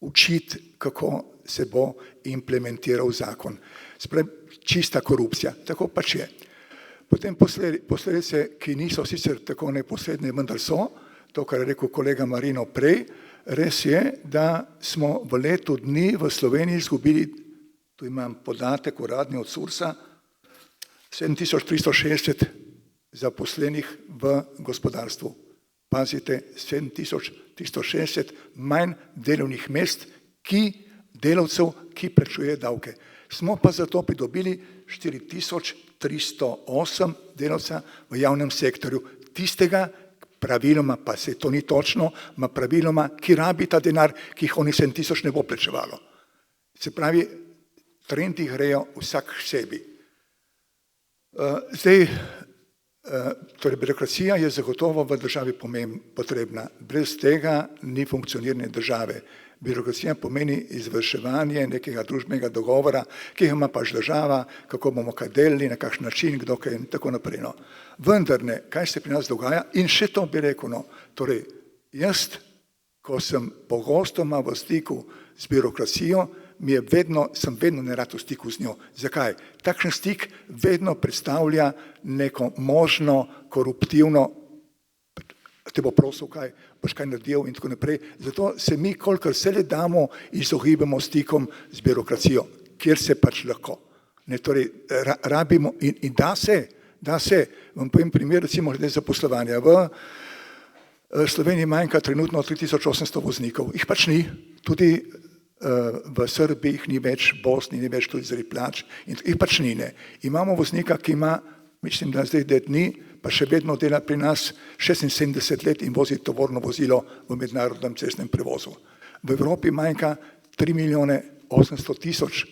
[SPEAKER 8] učiti, kako se bo implementiral zakon. Spravi, čista korupcija, tako pač je. Potem posledice, ki niso sicer tako neposredne, vendar so, to, kar je rekel kolega Marino prej, res je, da smo v letu dni v Sloveniji izgubili, tu imam podatek uradni od SURS-a, 7360 zaposlenih v gospodarstvu. Pazite, 7360 manj delovnih mest, delavcev, ki plačuje davke. Smo pa zato pridobili 4308 delavca v javnem sektorju. Tistega praviloma, pa se to ni točno, ma praviloma, ki rabi ta denar, ki jih oni 7000 ne bo plačevalo. Se pravi, trendi grejo vsak sebi. Zdaj, torej birokracija je zagotovo v državi potrebna. Brez tega ni funkcioniranja države. Birokracija pomeni izvrševanje nekega družbenega dogovora, ki ga ima pač država, kako bomo kaj delili, na kakšen način, kdo kaj in tako naprej. No. Vendar ne, kaj se pri nas dogaja in še to bi rekel, no, torej jaz, ko sem pogostoma v stiku z birokracijo, sem vedno nerad v stiku z njo. Zakaj? Takšen stik vedno predstavlja neko možno koruptivno, te bo prosil kaj, boš kaj naredil in tako naprej. Zato se mi, kolikor se le damo, izogibamo stikom z birokracijo, kjer se pač lahko. Ne, torej, rabimo in da se, vam povem primer, recimo glede zaposlovanja. V Sloveniji manjka trenutno 3800 voznikov, jih pač ni, tudi v Srbiji jih ni več, v Bosni ni več tudi zaradi plač in jih pač ni. Ne. Imamo voznika, ki ima, mislim, da zdaj 9 dni, pa še vedno dela pri nas 76 let in vozi tovorno vozilo v mednarodnem cestnem prevozu. V Evropi manjka 3 milijone 800 tisoč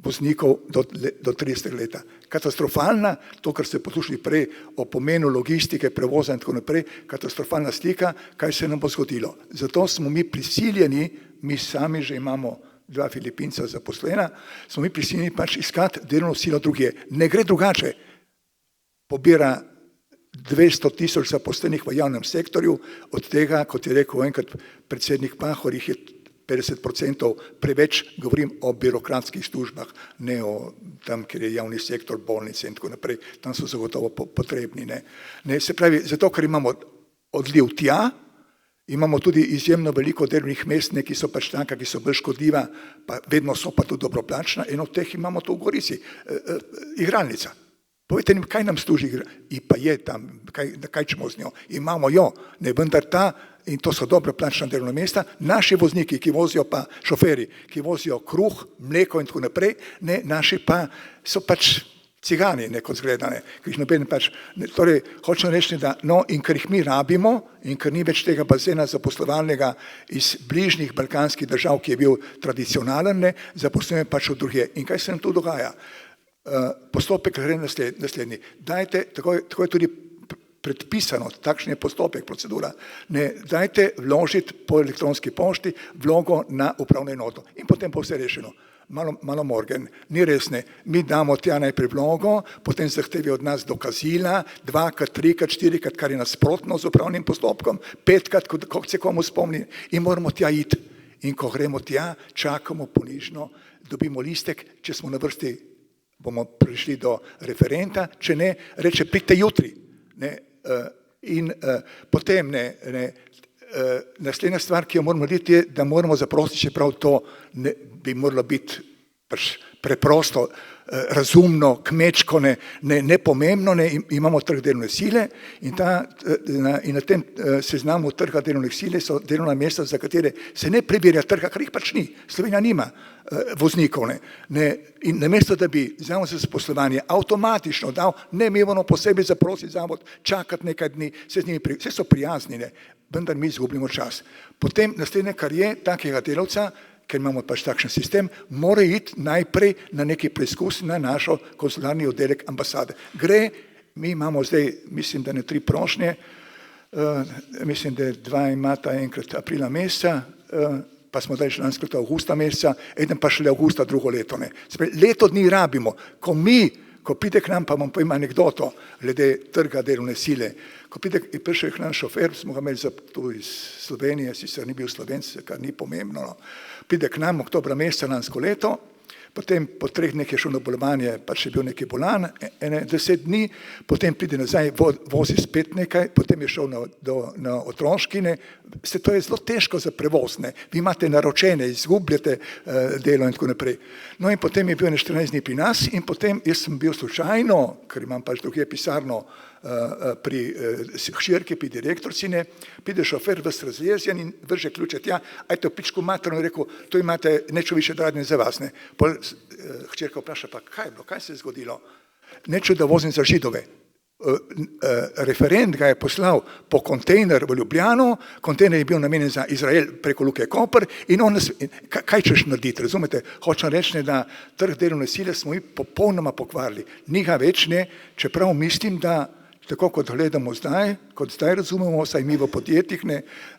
[SPEAKER 8] voznikov do 30 leta. Katastrofalna, to, kar ste poslušali prej o pomenu logistike, prevoza in tako naprej, katastrofalna slika, kaj se nam bo zgodilo. Zato smo mi prisiljeni, mi sami že imamo 2 Filipinca zaposlena, smo mi prisiljeni pač iskati delovno silo drugje. Ne gre drugače. Pobira 200 tisoč zaposlenih v javnem sektorju, od tega, kot je rekel enkrat predsednik Pahor, jih je 50% preveč, govorim o birokratskih službah, ne o tam, kjer je javni sektor, bolnice in tako naprej, tam so zagotovo potrebni. Ne, se pravi, zato, ker imamo odliv tja, imamo tudi izjemno veliko delovnih mest, ki so pač taka, ki so bolj škodljiva, pa vedno so pa tudi dobro plačna, in od teh imamo tu v Gorici, igralnica. Povejte mi, kaj nam služi igra, in pa je tam, kaj ćemo z njo, imamo jo, ne, vendar ta, in to so dobro plačna delovna mesta, naši vozniki, ki vozijo pa šoferi, ki vozijo kruh, mleko in tako naprej, ne, naši pa so pač cigani, kot zgledane, ki jih noben pač, ne, torej, hočem reči, da, no, in ker jih mi rabimo, in ker ni več tega bazena zaposlovalnega iz bližnjih balkanskih držav, ki je bil tradicionalen, ne, zaposlujemo pač od drugje. In kaj se nam tu dogaja? Postopek gre naslednji. Dajte, tako je tudi predpisano, takšen je postopek, procedura, ne, dajte vložiti po elektronski pošti vlogo na upravno enoto in potem bo vse rešeno. Malo morgen, ni res, ne, mi damo tja najprej vlogo, potem zahtevajo od nas dokazila, 2-krat, 3-krat, 4-krat, kar je nasprotno z upravnim postopkom, 5-krat, kako se komu spomni, in moramo tja iti. In ko gremo tja, čakamo ponižno, dobimo listek, če smo na vrsti, bomo prišli do referenta, če ne, reče, pridite jutri. Ne, in potem naslednja stvar, ki jo moramo narediti, je, da moramo zaprositi, čeprav to bi moralo biti preprosto, razumno, kmečko, nepomembno, imamo trg delovne sile in na tem seznamu trga delovne sile so delovna mesta, za katere se ne preverja trga, kar jih pač ni. Slovenija nima voznikov. In namesto, da bi zavod za zaposlovanje avtomatično dal, ne mi moramo posebej zaprositi zavod, čakati nekaj dni, vse so prijazni, vendar mi izgubimo čas. Potem naslednje, kar je takega delavca, ker imamo pač takšen sistem, mora iti najprej na neki preizkus na našo konsularni oddelek ambasade. Gre, mi imamo zdaj, mislim, da 3 prošnje, mislim, da 2 imata enkrat aprila meseca, pa smo dali še lanskrat avgusta meseca, eden pa šele avgusta drugo leto. Leto dni rabimo, ko pride k nam, pa bom povem anekdoto glede trga delovne sile. Ko prišel k nam šofer, smo ga imeli tu iz Slovenije, sicer ni bil Slovenc, kar ni pomembno. Pride k nam oktobra meseca lansko leto, potem po 3 dneh je šel na bolovanje, pa še bil nekaj bolan, 10 dni, potem pride nazaj, vozi spet nekaj, potem je šel na otroškine. To je zelo težko za prevoz, vi imate naročene, izgubljate delo in tako naprej. No in potem je bil 14 dni pri nas in potem jaz sem bil slučajno, ker imam pač drugje pisarno pri hčerki, pri direktorcine, pride šofer ves razjezjen in vrže ključe tja, ajte v pičku materno, in rekel, to imate nečo više radnje za vas. Hčerka vpraša, pa kaj je bilo, kaj se je zgodilo? Nečo, da vozim za Židove. Referent ga je poslal po kontejner v Ljubljano, kontejner je bil namenjen za Izrael preko Luke Koper in on nas, kaj ćeš narediti, razumete? Hočem reči, da trg delovne sile smo mi popolnoma pokvarili. Ni ga več, čeprav mislim, da tako kot gledamo zdaj, kot zdaj razumemo, saj mi v podjetjih,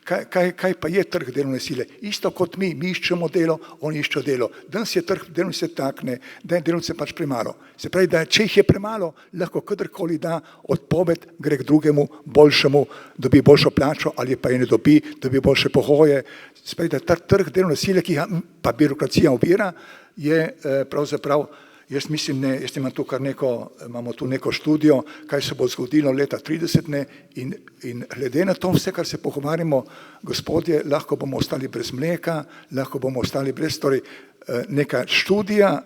[SPEAKER 8] kaj pa je trg delovne sile. Isto kot mi iščemo delo, oni iščejo delo. Danes je trg delovne sile tak, da je delovce pač premalo. Se pravi, da če jih je premalo, lahko kadarkoli da odpoved, gre k drugemu, boljšemu, dobi boljšo plačo ali pa je ne dobi boljše pogoje. Se pravi, da ta trg delovne sile, ki ga pa birokracija ovira, je pravzaprav, jaz mislim, jaz imamo tu neko študijo, kaj se bo zgodilo leta 30 in glede na to vse, kar se pogovarjamo, gospodje, lahko bomo ostali brez mleka, lahko bomo ostali brez, torej neka študija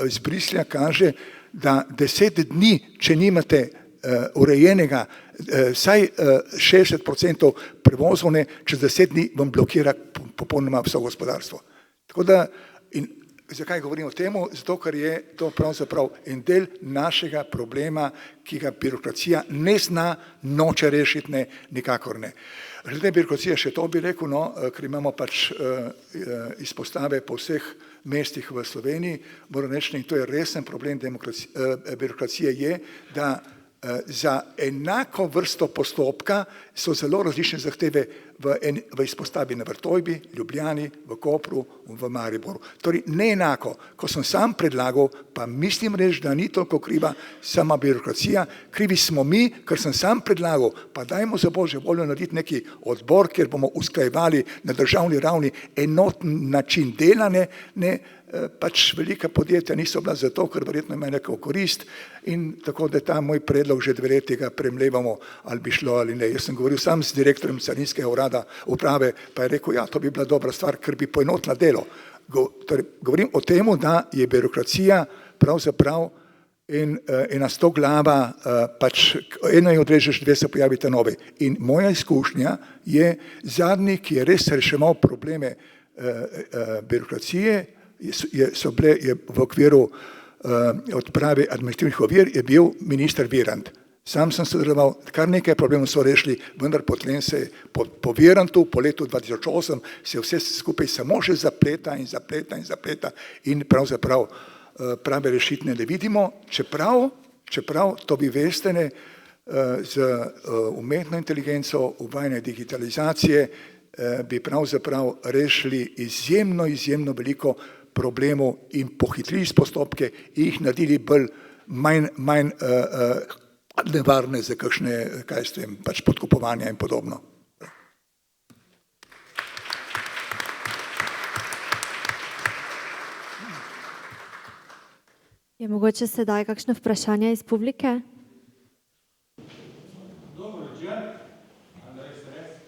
[SPEAKER 8] iz Bruslja kaže, da 10 dni, če nimate urejenega, saj 60% prevozov, čez 10 dni vam blokira popolnoma vse gospodarstvo. Tako da, in zakaj govorim o tem? Zato, ker je to pravzaprav en del našega problema, ki ga birokracija ne zna, noče rešiti, ne, nikakor ne. Glede birokracije še to bi rekel, no, ker imamo pač izpostave po vseh mestih v Sloveniji, moram reči, in to je resen problem birokracije je, da za enako vrsto postopka so zelo različne zahteve v izpostavi na Vrtojbi, Ljubljani, v Kopru, v Mariboru. Torej, ne enako. Ko sem sam predlagal, pa mislim reči, da ni toliko kriva sama birokracija, krivi smo mi, ker sem sam predlagal, pa dajmo za Božjo voljo narediti neki odbor, kjer bomo usklajevali na državni ravni enoten način dela, pač velika podjetja niso bila zato, ker verjetno imajo neko korist in tako, da ta moj predlog že 2 leta ga premlevamo, ali bi šlo ali ne. Jaz sem govoril sam s direktorjem carinskega urada uprave, pa je rekel, ja, to bi bila dobra stvar, ker bi poenotila delo. Torej, govorim o tem, da je birokracija pravzaprav ena stoglava, pač eno je odrežeš, 2 se pojavite nove. In moja izkušnja je zadnji, ki je res reševal probleme birokracije, je v okviru odprave administrativnih ovir, je bil minister Virant. Sam sem sodeloval, kar nekaj problemov so rešili, vendar potem se po Virantu, po letu 2008, se vse skupaj samo še zapleta in pravzaprav prave rešitve ne vidimo, čeprav to vi veste, z umetno inteligenco, uvajanje digitalizacije, bi pravzaprav rešili izjemno veliko problemov in pohitrili postopke in jih naredili manj nevarne za kakšne, pač podkupovanja in podobno.
[SPEAKER 4] Je mogoče sedaj kakšno vprašanje iz publike?
[SPEAKER 9] Dobro večer, Andrej Stres.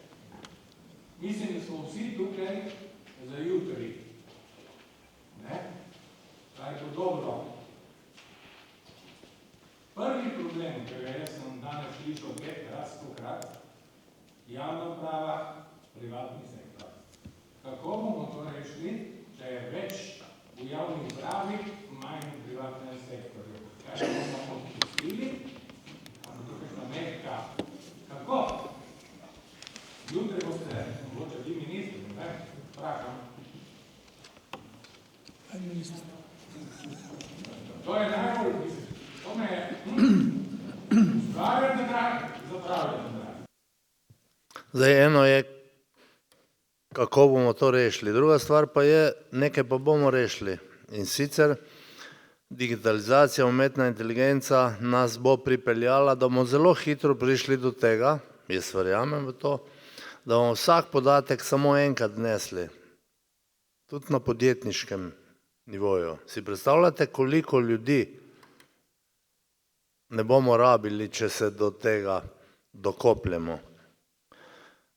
[SPEAKER 9] Mislim, da smo vsi tukaj za jutri. Kaj je podobno. Prvi problem, ki ga jaz sem danes slišal 5-krat, javna uprava, privatni sektor. Kako bomo to rešili, če je več v javni upravi, manj v privatnem sektorju? Kaj bomo odpustili? Kako? Jutri boste, mogoče vi ministri, vprašam. To je najbolj, to me je ustvarjate drag, zapravljate drag.
[SPEAKER 3] Zdaj, eno je, kako bomo to rešili. Druga stvar pa je, nekaj pa bomo rešili. In sicer digitalizacija, umetna inteligenca nas bo pripeljala, da bomo zelo hitro prišli do tega, jaz verjamem v to, da bomo vsak podatek samo enkrat nesli. Tudi na podjetniškem nivoju. Si predstavljate, koliko ljudi ne bomo rabili, če se do tega dokopljemo.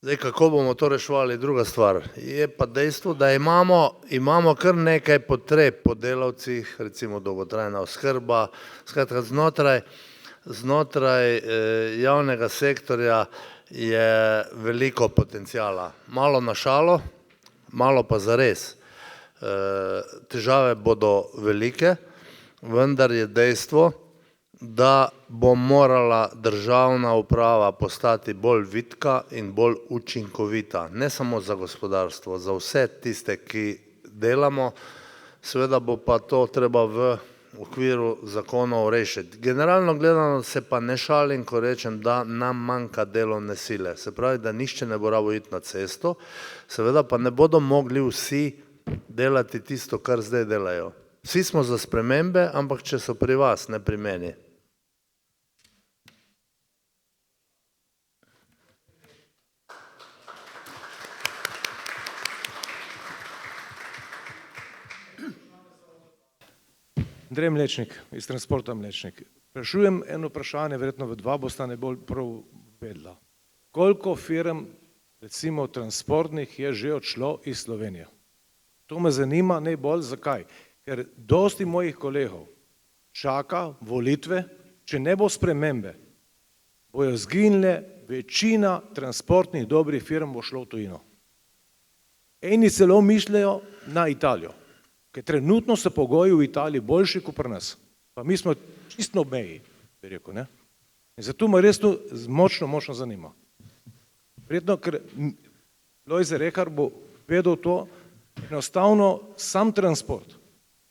[SPEAKER 3] Zdaj, kako bomo to reševali, druga stvar. Je pa dejstvo, da imamo kar nekaj potreb po delavcih, recimo dolgotrajna oskrba, skratka znotraj javnega sektorja je veliko potencijala. Malo na šalo, malo pa zares. Težave bodo velike, vendar je dejstvo, da bo morala državna uprava postati bolj vitka in bolj učinkovita. Ne samo za gospodarstvo, za vse tiste, ki delamo, seveda bo pa to treba v okviru zakonov rešiti. Generalno gledano se pa ne šalim, ko rečem, da nam manjka delovne sile. Se pravi, da nihče ne bo rabo iti na cesto, seveda pa ne bodo mogli vsi delati tisto, kar zdaj delajo. Vsi smo za spremembe, ampak če so pri vas, ne pri meni.
[SPEAKER 9] Andrej Mlečnik, iz Transporta Mlečnik. Sprašujem eno vprašanje, verjetno v dva bosta najbolj prav vedela. Koliko firm, recimo transportnih, je že odšlo iz Slovenije? To me zanima najbolj, zakaj? Ker dosti mojih kolegov čaka volitve, če ne bo spremembe, bojo zginile, večina transportnih dobrih firm bo šlo v tujino. Eni celo mislijo na Italijo, ker trenutno so pogoji v Italiji boljši kot pri nas. Pa mi smo čisto na obmeji, bi rekel, ne? In zato me res to močno zanima. Verjetno, ker Lojze Rekar bo vedel to, enostavno sam transport,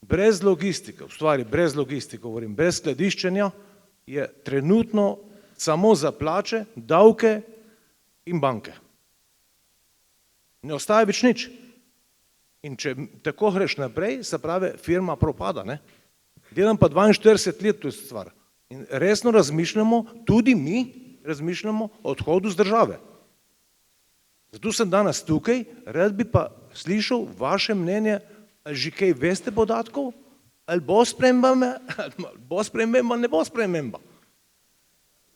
[SPEAKER 9] brez logistike, v stvari brez logistike, govorim, brez skladiščenja, je trenutno samo za plače, davke in banke. Ne ostaje več nič. In če tako greš naprej, se pravi, firma propada, ne? Delam pa 42 let to stvar. In resno razmišljamo, tudi mi razmišljamo o odhodu z države. Zato sem danes tukaj, rad bi pa slišal vaše mnenje, ali že kaj veste podatkov, ali bo sprememba, ne bo sprememba.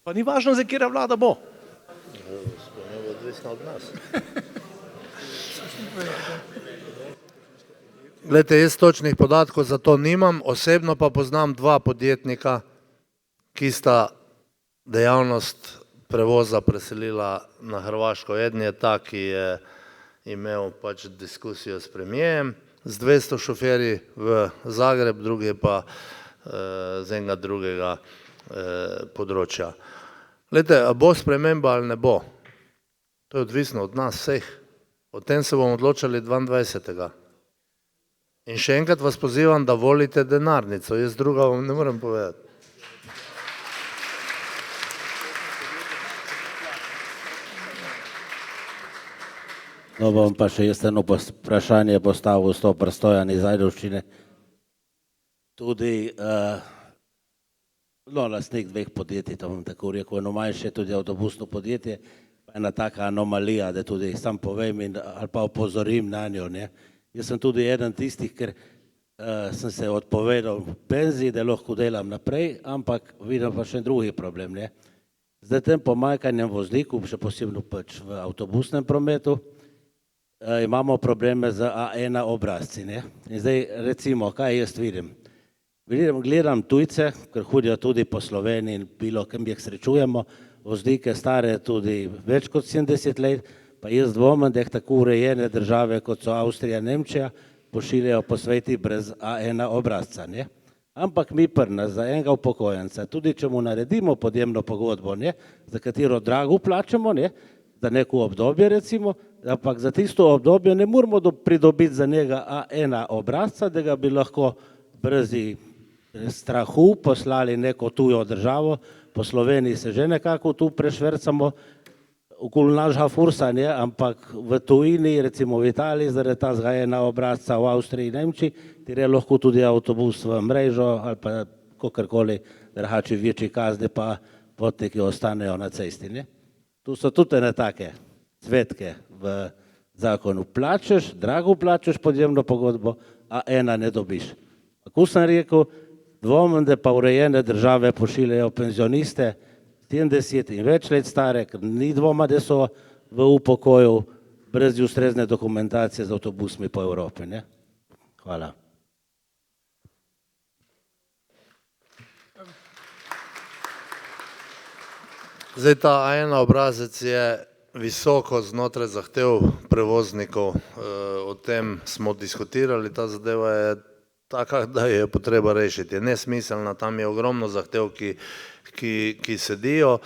[SPEAKER 9] Pa ni važno, za katera vlada bo.
[SPEAKER 3] Sprememba odvisna od nas. Glejte, jaz točnih podatkov za to nimam, osebno pa poznam dva podjetnika, ki sta dejavnost prevoza preselila na Hrvaško. Eden je ta, ki je imel pač diskusijo s premijejem, z 200 šoferji v Zagreb, drugi je pa z enega drugega področja. Glejte, a bo sprememba ali ne bo? To je odvisno od nas vseh. O tem se bomo odločali 22. In še enkrat vas pozivam, da volite denarnico, jaz druga vam ne morem povedati.
[SPEAKER 10] No, bom pa še jaz eno vprašanje postavil s to Prstojan iz Ajdovščine. Tudi lastnik dveh podjetij, to bom tako rekel, eno manjše tudi avtobusno podjetje, pa ena taka anomalija, da tudi sam povem ali pa opozorim na njo, ne. Jaz sem tudi eden tistih, ker sem se odpovedal penziji, da lahko delam naprej, ampak vidim pa še drugi problem, ne. Zdaj tem pomanjkanjem voznikov, še posebno pač v avtobusnem prometu, imamo probleme z A1 obrazci, ne. In zdaj recimo, kaj jaz vidim? Gledam tujce, ker hodijo tudi po Sloveniji in bilo kam jih srečujemo, voznike stare tudi več kot 70 let, pa jaz dvomim, da jih tako urejene države, kot so Avstrija, Nemčija, pošiljajo po sveti brez A1 obrazca, ne. Ampak mi pri nas za enega upokojenca, tudi če mu naredimo podjemno pogodbo, ne, za katero drago plačamo, ne, za neko obdobje recimo, ampak za tisto obdobje ne moramo pridobiti za njega A1 obrazca, da ga bi lahko brez strahu poslali neko tujo državo. Po Sloveniji se že nekako tu prešvercamo okoli našega fursa, ne, ampak v tujini, recimo v Italiji, zaradi ta A1 obrazca, v Avstriji in Nemčiji, tire lahko tudi avtobus v mrežo ali pa kakorkoli, drugače večji kazni pa potniki ostanejo na cesti, ne. Tu so tudi ene take cvetke v zakonu. Plačeš, drago plačeš podjemno pogodbo, A1 ne dobiš. Kako sem rekel, dvomim, da pa urejene države pošiljajo penzioniste 70 in več let stare, ker ni dvoma, da so v upokoju brez ustrezne dokumentacije z avtobusmi po Evropi, ne. Hvala.
[SPEAKER 3] Zdaj ta A1 obrazec je visoko znotraj zahtev prevoznikov, o tem smo diskutirali, ta zadeva je taka, da je potreba rešiti, je nesmiselna, tam je ogromno zahtev, ki sedijo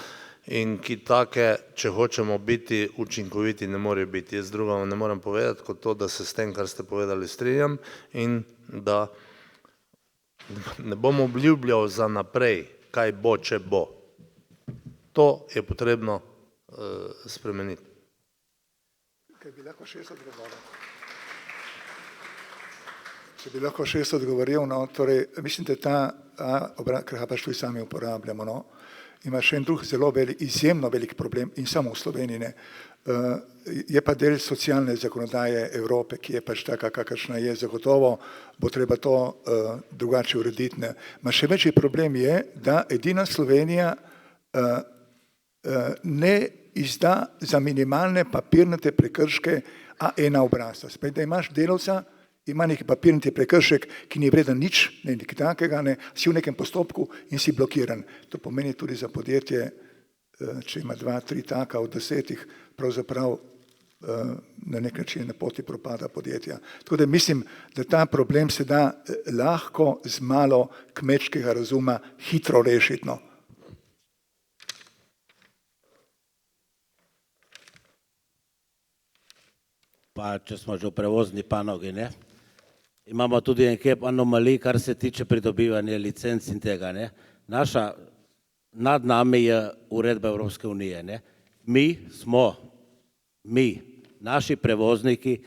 [SPEAKER 3] in ki take, če hočemo biti učinkoviti, ne morejo biti. Jaz druga vam ne morem povedati, kot to, da se s tem, kar ste povedali, strinjam in da ne bom obljubljal za naprej, kaj bo, če bo. To je potrebno spremeniti.
[SPEAKER 8] Kaj bi lahko še odgovoril? Če bi lahko še odgovoril, no, torej, mislim, da ta ker ga pač tudi sami uporabljamo, no, ima še en drug zelo velik, izjemno velik problem in samo v Sloveniji, ne. Je pa del socialne zakonodaje Evrope, ki je pač taka, kakršna je, zagotovo bo treba to drugače urediti, ne. Ma še večji problem je, da edina Slovenija ne izda za minimalne papirnate prekrške A1 obrazca. Spet, da imaš delavca, ima neki papirnati prekršek, ki ni vreden nič, ne nekaj takega, ne, si v nekem postopku in si blokiran. To pomeni tudi za podjetje, če ima 2, 3 taka od 10, pravzaprav na nek način na poti propada podjetja. Tako da mislim, da ta problem se da lahko z malo kmečkega razuma hitro rešiti. No.
[SPEAKER 10] Pa če smo že v prevozni panogi, ne? Imamo tudi nekaj anomalij, kar se tiče pridobivanja licenc in tega, ne? Nad nami je uredba Evropske unije, ne? Naši prevozniki,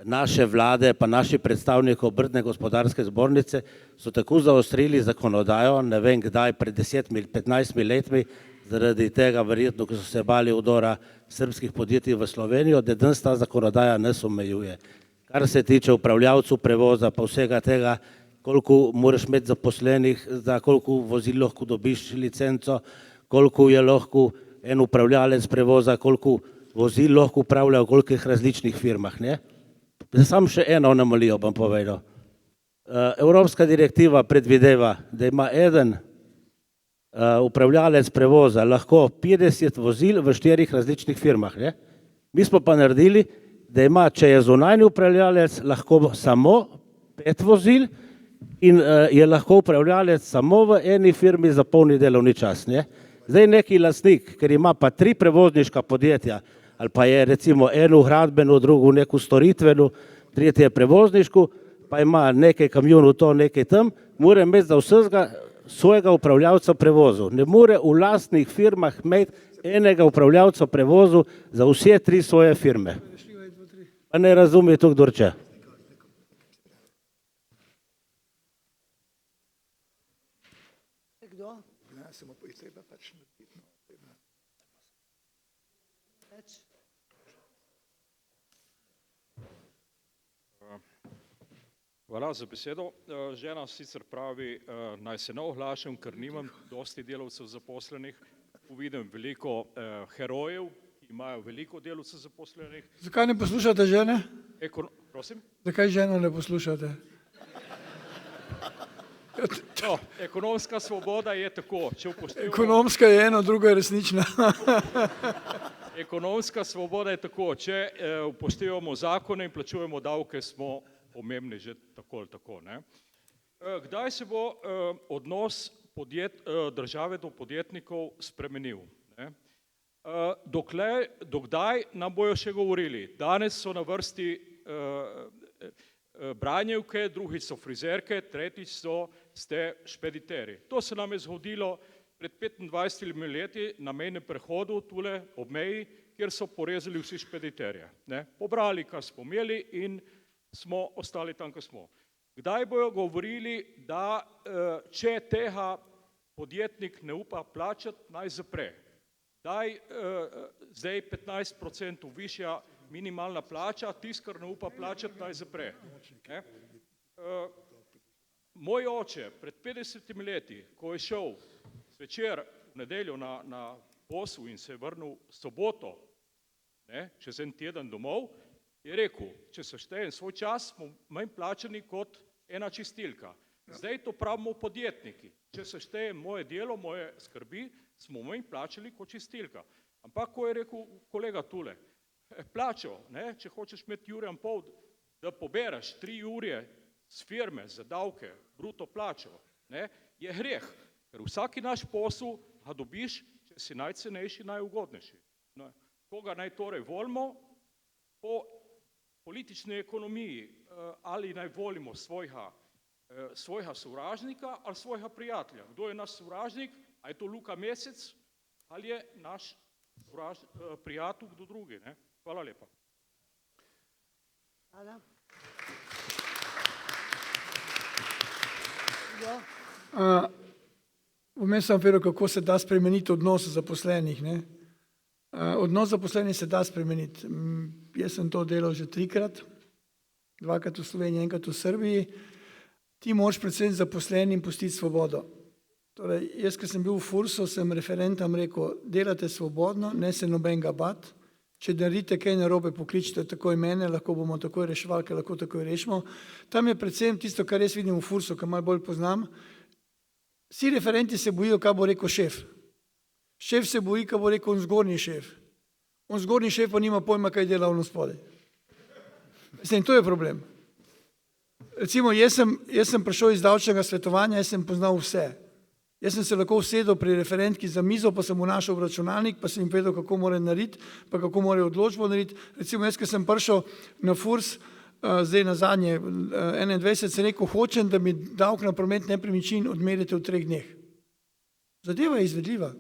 [SPEAKER 10] naše vlade, pa naši predstavniki Obrtne gospodarske zbornice so tako zaostrili zakonodajo, ne vem kdaj, pred 10-15 letmi, zaradi tega verjetno, ko so se bali udora srbskih podjetij v Slovenijo, da danes ta zakonodaja nas omejuje. Kar se tiče upravljavcev prevoza, pa vsega tega, koliko moraš imeti zaposlenih, za koliko vozil lahko dobiš licenco, koliko je lahko en upravljalec prevoza, koliko vozil lahko upravlja v kolikih različnih firmah, ne? Sam še eno anomalijo bom povedal. Evropska direktiva predvideva, da ima eden upravljalec prevoza lahko 50 vozil v 4 različnih firmah, ne? Mi smo pa naredili, da ima, če je zunanji upravljalec, lahko samo 5 vozil in je lahko upravljalec samo v eni firmi za polni delovni čas, ne? Zdaj neki lastnik, ker ima pa 3 prevozniška podjetja, ali pa je recimo eno gradbeno, drugo neko storitveno, tretje prevozniško, pa ima nekaj kamionov to, nekaj tam, mora imeti za vsega svojega upravljavca prevozu. Ne more v lastnih firmah imeti enega upravljavca prevozu za vse 3 svoje firme. Pa ne razume to, kdor če.
[SPEAKER 11] Hvala za besedo. Žena sicer pravi, naj se ne oglašam, ker nimam dosti delavcev zaposlenih. Vidim veliko herojev, ki imajo veliko delavcev zaposlenih.
[SPEAKER 5] Zakaj ne poslušate žene?
[SPEAKER 11] Prosim?
[SPEAKER 5] Zakaj ženo ne poslušate?
[SPEAKER 11] No, ekonomska svoboda je tako.
[SPEAKER 5] Ekonomska je eno, drugo je resnična.
[SPEAKER 11] Ekonomska svoboda je tako. Če upoštevamo zakone in plačujemo davke, smo pomembni že tako ali tako, ne? Kdaj se bo odnos države do podjetnikov spremenil, ne? Dokdaj nam bojo še govorili? Danes so na vrsti branjevke, drugič so frizerke, tretjič ste špediterji. To se nam je zgodilo pred 25 leti na mejnem prehodu tule ob meji, kjer so porezali vsi špediterje, ne? Pobrali, kar smo imeli in smo ostali tam, ko smo. Kdaj bojo govorili, da če tega podjetnik ne upa plačati, naj zapre? Zdaj 15% višja minimalna plača, tisti, kar ne upa plačati, naj zapre. Moj oče pred 50 leti, ko je šel zvečer v nedeljo na posel in se je vrnil soboto, čez en teden domov, je rekel, če se štejem svoj čas, smo manj plačani kot ena čistilka. Zdaj to pravimo podjetniki. Če se štejem moje delo, moje skrbi, smo manj plačali kot čistilka. Ampak, ko je rekel kolega tule, plačo, če hočeš imeti ure in pol, da pobereš 3 ure z firme za davke, bruto plačo, je greh. Ker vsaki naš posel ga dobiš, če si najcenejši, najugodnejši. Koga naj torej volimo? Po politični ekonomiji, ali naj volimo svojega sovražnika ali svojega prijatelja. Kdo je naš sovražnik? A je to Luka Mesec ali je naš prijatelj kdo drugi? Hvala lepa.
[SPEAKER 1] Hvala.
[SPEAKER 5] Vmes sem vedel, kako se da spremeniti odnos zaposlenih, ne? Odnos zaposlenih se da spremeniti. Jaz sem to delal že 3-krat, 2-krat v Sloveniji, 1-krat v Srbiji. Ti moraš predvsem zaposlenim pustiti svobodo. Torej, jaz, ko sem bil v Fursu, sem referentam rekel, delate svobodno, ne se nobenega bati. Če naredite kaj narobe, pokličite takoj mene, lahko bomo takoj reševali, ker lahko takoj rešimo. Tam je predvsem tisto, kar jaz vidim v Fursu, kar malo bolj poznam. Vsi referenti se bojijo, kaj bo rekel šef. Šef se boji, kaj bo rekel zgornji šef. On zgornji šef pa nima pojma, kaj dela on spodaj. Mislim, to je problem. Recimo, jaz sem prišel iz davčnega svetovanja, jaz sem poznal vse. Jaz sem se lahko usedel pri referentki za mizo, pa sem mu našel v računalnik, pa sem jim povedal, kako mora narediti, pa kako mora odločbo narediti. Recimo, jaz, ko sem prišel na FURS, zdaj na zadnje 21, sem rekel, hočem, da mi davek na promet nepremičnin odmerite v 3 dneh. Zadeva je izvedljiva.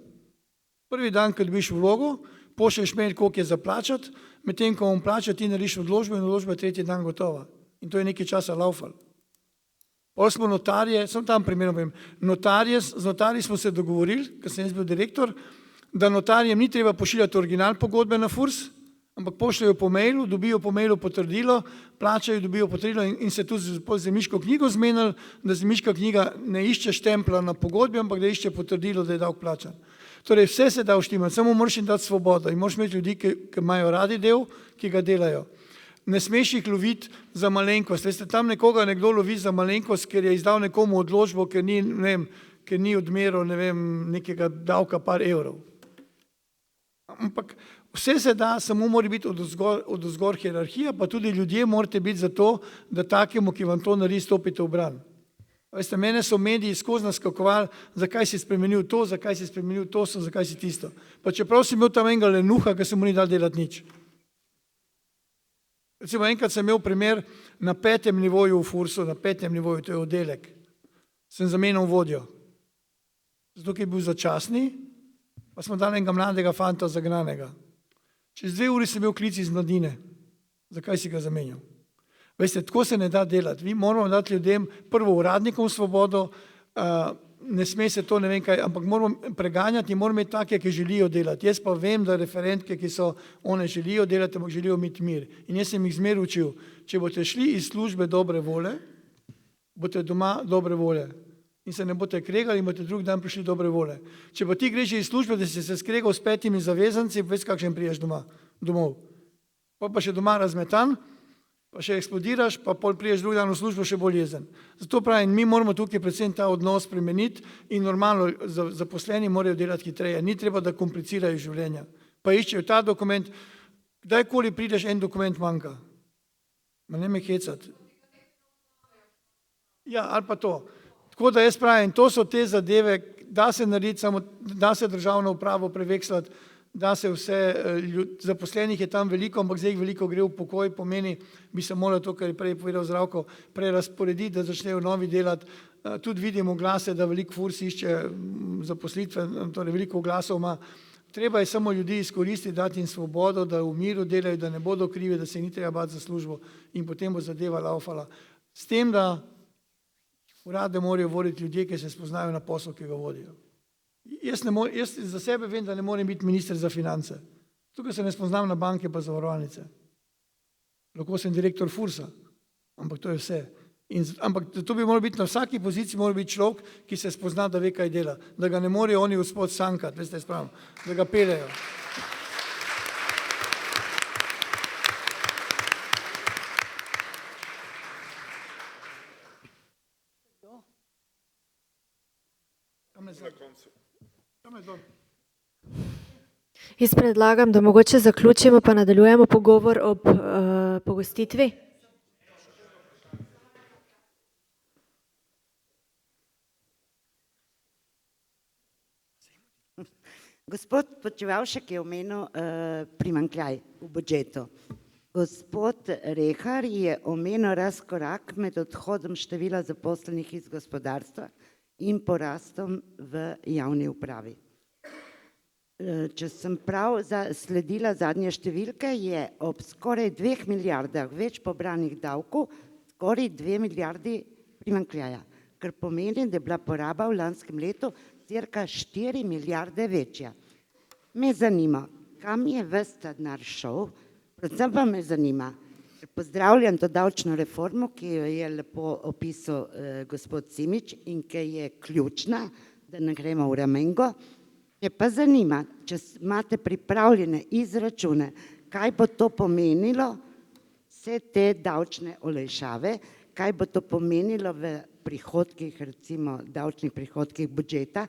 [SPEAKER 5] Prvi dan, ko dobiš vlogo, pošlješ mail, koliko je za plačati, medtem ko on plača, ti narediš odločbo in odločba je 3. dan gotova. In to je nekaj časa laufal. Pol smo notarje, sem tam primerno povem, z notarji smo se dogovorili, ker sem jaz bil direktor, da notarjem ni treba pošiljati original pogodbe na FURS, ampak pošljajo po mailu, dobijo po mailu potrdilo, plačajo, dobijo potrdilo in se tudi z zemljiško knjigo zmenili, da zemljiška knjiga ne išče štempla na pogodbi, ampak da išče potrdilo, da je davek plačan. Torej vse se da uštimati, samo moraš jim dati svobodo in moraš imeti ljudi, ki imajo radi del, ki ga delajo. Ne smeš jih loviti za malenkost. Veste, tam nekdo lovi za malenkost, ker je izdal nekomu odločbo, ker ni odmeril nekega davka par evrov. Ampak vse se da, samo mora biti odozgor hierarhija, pa tudi ljudje morate biti za to, da takemu, ki vam to naredi, stopite v bran. Veste, mene so mediji skozi naskakovali, zakaj si spremenil to, zakaj si spremenil to, zakaj si tisto. Pa čeprav si imel tam enega lenuha, ker se mu ni dal delati nič. Recimo enkrat sem imel primer na 5. nivoju v FURS-u, na 5. nivoju, to je oddelek, sem zamenjal vodjo. Zato, ker je bil začasni, pa smo dali enega mladega fanta zagnanega. Čez 2 uri sem imel klic iz mladine. Zakaj si ga zamenjal? Veste, tako se ne da delati. Mi moramo dati ljudem, prvo uradnikom svobodo, ne sme se to, ne vem kaj, ampak moramo preganjati in moramo imeti take, ki želijo delati. Jaz pa vem, da referentke, ki so, one želijo delati, ampak želijo imeti mir. In jaz sem jih zmeraj učil, če boste šli iz službe dobre vole, boste doma dobre vole. In se ne boste kregali in boste drug dan prišli dobre vole. Če pa ti greš iz službe, da si se skregal s 5 zavezanci, veš, kakšen priješ domov. Pa še doma razmetan, pa še eksplodiraš, pa pol priješ drug dan v službo še bolj jezen. Zato pravim, mi moramo tukaj predvsem ta odnos spremeniti in normalno zaposleni morajo delati hitreje. Ni treba, da komplicirajo življenja. Pa iščejo ta dokument, kdajkoli prideš, en dokument manjka. Ma ne me hecati. Ja, ali pa to. Tako da jaz pravim, to so te zadeve, da se narediti, samo da se državno upravo prevekslati, da se vse, zaposlenih je tam veliko, ampak zdaj jih veliko gre v pokoj, pomeni, bi se moralo to, kar je prej povedal Zdravko, prerasporediti, da začnejo novi delati. Tudi vidimo glase, da veliko FURS išče zaposlitve, torej veliko glasov ima. Treba je samo ljudi izkoristiti, dati jim svobodo, da v miru delajo, da ne bodo krivi, da se ni treba bati za službo in potem bo zadeva laufala. S tem, da urade morajo voditi ljudje, ki se spoznajo na posel, ki ga vodijo. Jaz za sebe vem, da ne morem biti minister za finance. Tukaj se ne spoznam na banke pa zavarovalnice. Lahko sem direktor FURS-a, ampak to je vse. Ampak to bi moralo biti na vsaki poziciji, mora biti človek, ki se spozna, da ve, kaj dela. Da ga ne morejo oni gospod sankati, veste, spravim, da ga peljejo.
[SPEAKER 4] Jaz predlagam, da mogoče zaključimo, pa nadaljujemo pogovor ob pogostitvi.
[SPEAKER 12] Gospod Počivalšek je omenil primanjkljaj v budžetu. Gospod Rehar je omenil razkorak med odhodom števila zaposlenih iz gospodarstva in porastom v javni upravi. Če sem prav sledila zadnje številke, je ob skoraj 2 milijardah več pobranih davkov, skoraj 2 milijardi primanjkljaja, kar pomeni, da je bila poraba v lanskem letu cirka 4 milijarde večja. Me zanima, kam je ves ta denar šel, predvsem pa me zanima, pozdravljam to davčno reformo, ki jo je lepo opisal gospod Simič in ki je ključna, da ne gremo v ramengo. Me pa zanima, če imate pripravljene izračune, kaj bo to pomenilo, vse te davčne olajšave, kaj bo to pomenilo v prihodkih, recimo davčnih prihodkih budžeta,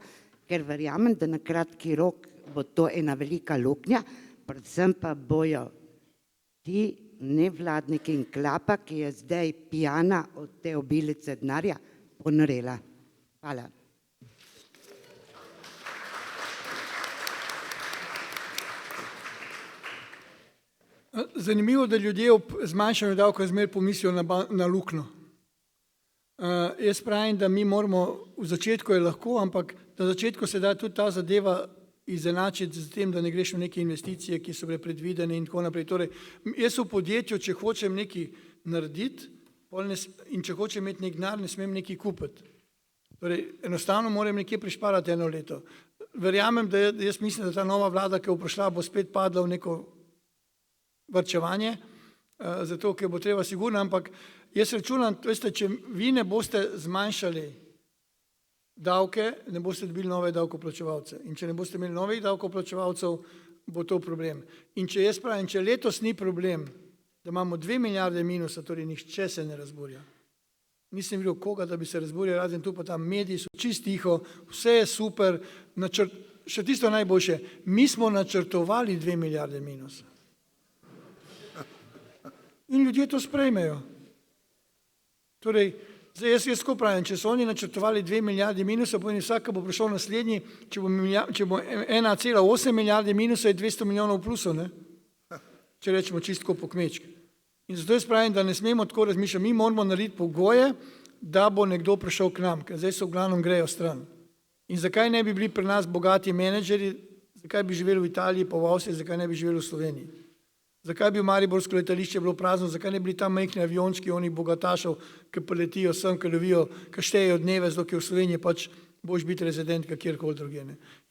[SPEAKER 12] ker verjamem, da na kratki rok bo to ena velika luknja, predvsem pa bojo ti nevladniki in klapa, ki je zdaj pijana od te obilice denarja, ponorela. Hvala.
[SPEAKER 5] Zanimivo, da ljudje ob zmanjšanju davka zmeraj pomislijo na luknjo. Jaz pravim, da mi moramo, v začetku je lahko, ampak na začetku se da tudi ta zadeva izenačiti z tem, da ne greš v neke investicije, ki so bile predvidene in tako naprej. Torej, jaz v podjetju, če hočem nekaj narediti in če hočem imeti nek denar, ne smem nekaj kupiti. Torej, enostavno moram nekje prišparati 1 leto. Verjamem, da jaz mislim, da ta nova vlada, ki bo prišla, bo spet padla v neko varčevanje, zato, ker bo treba sigurno, ampak jaz računam, veste, če vi ne boste zmanjšali davke, ne boste dobili nove davkoplačevalce. In če ne boste imeli novih davkoplačevalcev, bo to problem. In če jaz pravim, če letos ni problem, da imamo 2 milijarde minusa, torej nihče se ne razburja. Nisem videl koga, da bi se razburjal, razen tu pa tam mediji so čist tiho, vse je super, še tisto najboljše, mi smo načrtovali 2 milijarde minusa. In ljudje to sprejmejo. Torej, zdaj jaz ko pravim, če so oni načrtovali 2 milijardi minusa, pomeni vsak, ki bo prišel naslednji, če bo 1,8 milijarde minusa, je 200 milijonov plusov, ne? Če rečemo čistko po kmečki. In zato jaz pravim, da ne smemo tako razmišljati, mi moramo narediti pogoje, da bo nekdo prišel k nam, ker zdaj so v glavnem grejo stran. In zakaj ne bi bili pri nas bogati menedžeri, zakaj bi živeli v Italiji pa v Avstriji, zakaj ne bi živeli v Sloveniji? Zakaj bi v Mariborsko letališče bilo prazno, zakaj ne bi bili tam majhni aviončki, oni bogatašov, ki poletijo sem, ki lovijo, ki štejejo dneve, zato ker v Sloveniji pač boš biti rezident, kjerkoli drugje.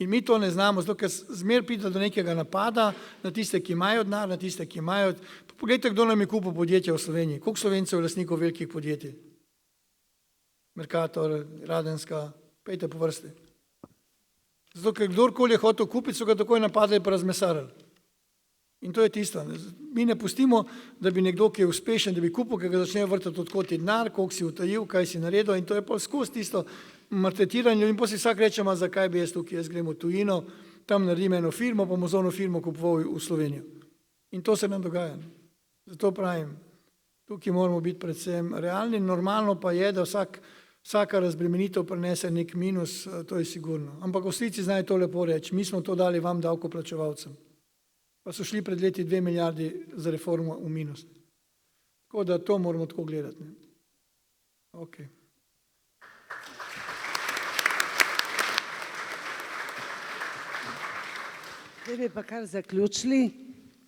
[SPEAKER 5] In mi to ne znamo, zato ker zmer pride do nekega napada na tiste, ki imajo denar, na tiste, ki imajo. Poglejte, kdo nam je kupil podjetja v Sloveniji, koliko Slovencev je lastnikov velikih podjetij. Mercator, Radenska, pejte po vrsti. Zato ker kdorkoli je hotel kupiti, so ga takoj napadli pa razmesarili. In to je tisto. Mi ne pustimo, da bi nekdo, ki je uspešen, da bi kupil, ki ga začnejo vrtati odkot je denar, koliko si utajil, kaj si naredil in to je pa skozi tisto marketiranje in potem si vsak reče, zakaj bi jaz tukaj, jaz grem v tujino, tam naredim eno firmo, pa bomo z ono firmo kupoval v Slovenijo. In to se nam dogaja. Zato pravim, tukaj moramo biti predvsem realni, normalno pa je, da vsaka razbremenitev prinese nek minus, to je sigurno. Ampak Avstrijci znajo to lepo reči, mi smo to dali vam davkoplačevalcem. Pa so šli pred leti 2 milijardi za reformo v minus. Tako da to moramo tako gledati. Ok.
[SPEAKER 1] Zdaj bi pa kar zaključili.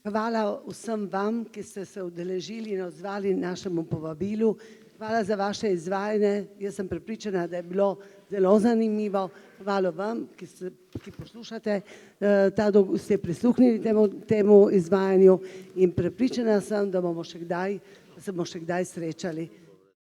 [SPEAKER 1] Hvala vsem vam, ki ste se udeležili in odzvali našemu povabilu. Hvala za vaše izvajanje. Jaz sem prepričana, da je bilo zelo zanimivo. Hvala vam, ki poslušate, ste prisluhnili temu izvajanju in prepričana sem, da se bomo še kdaj srečali.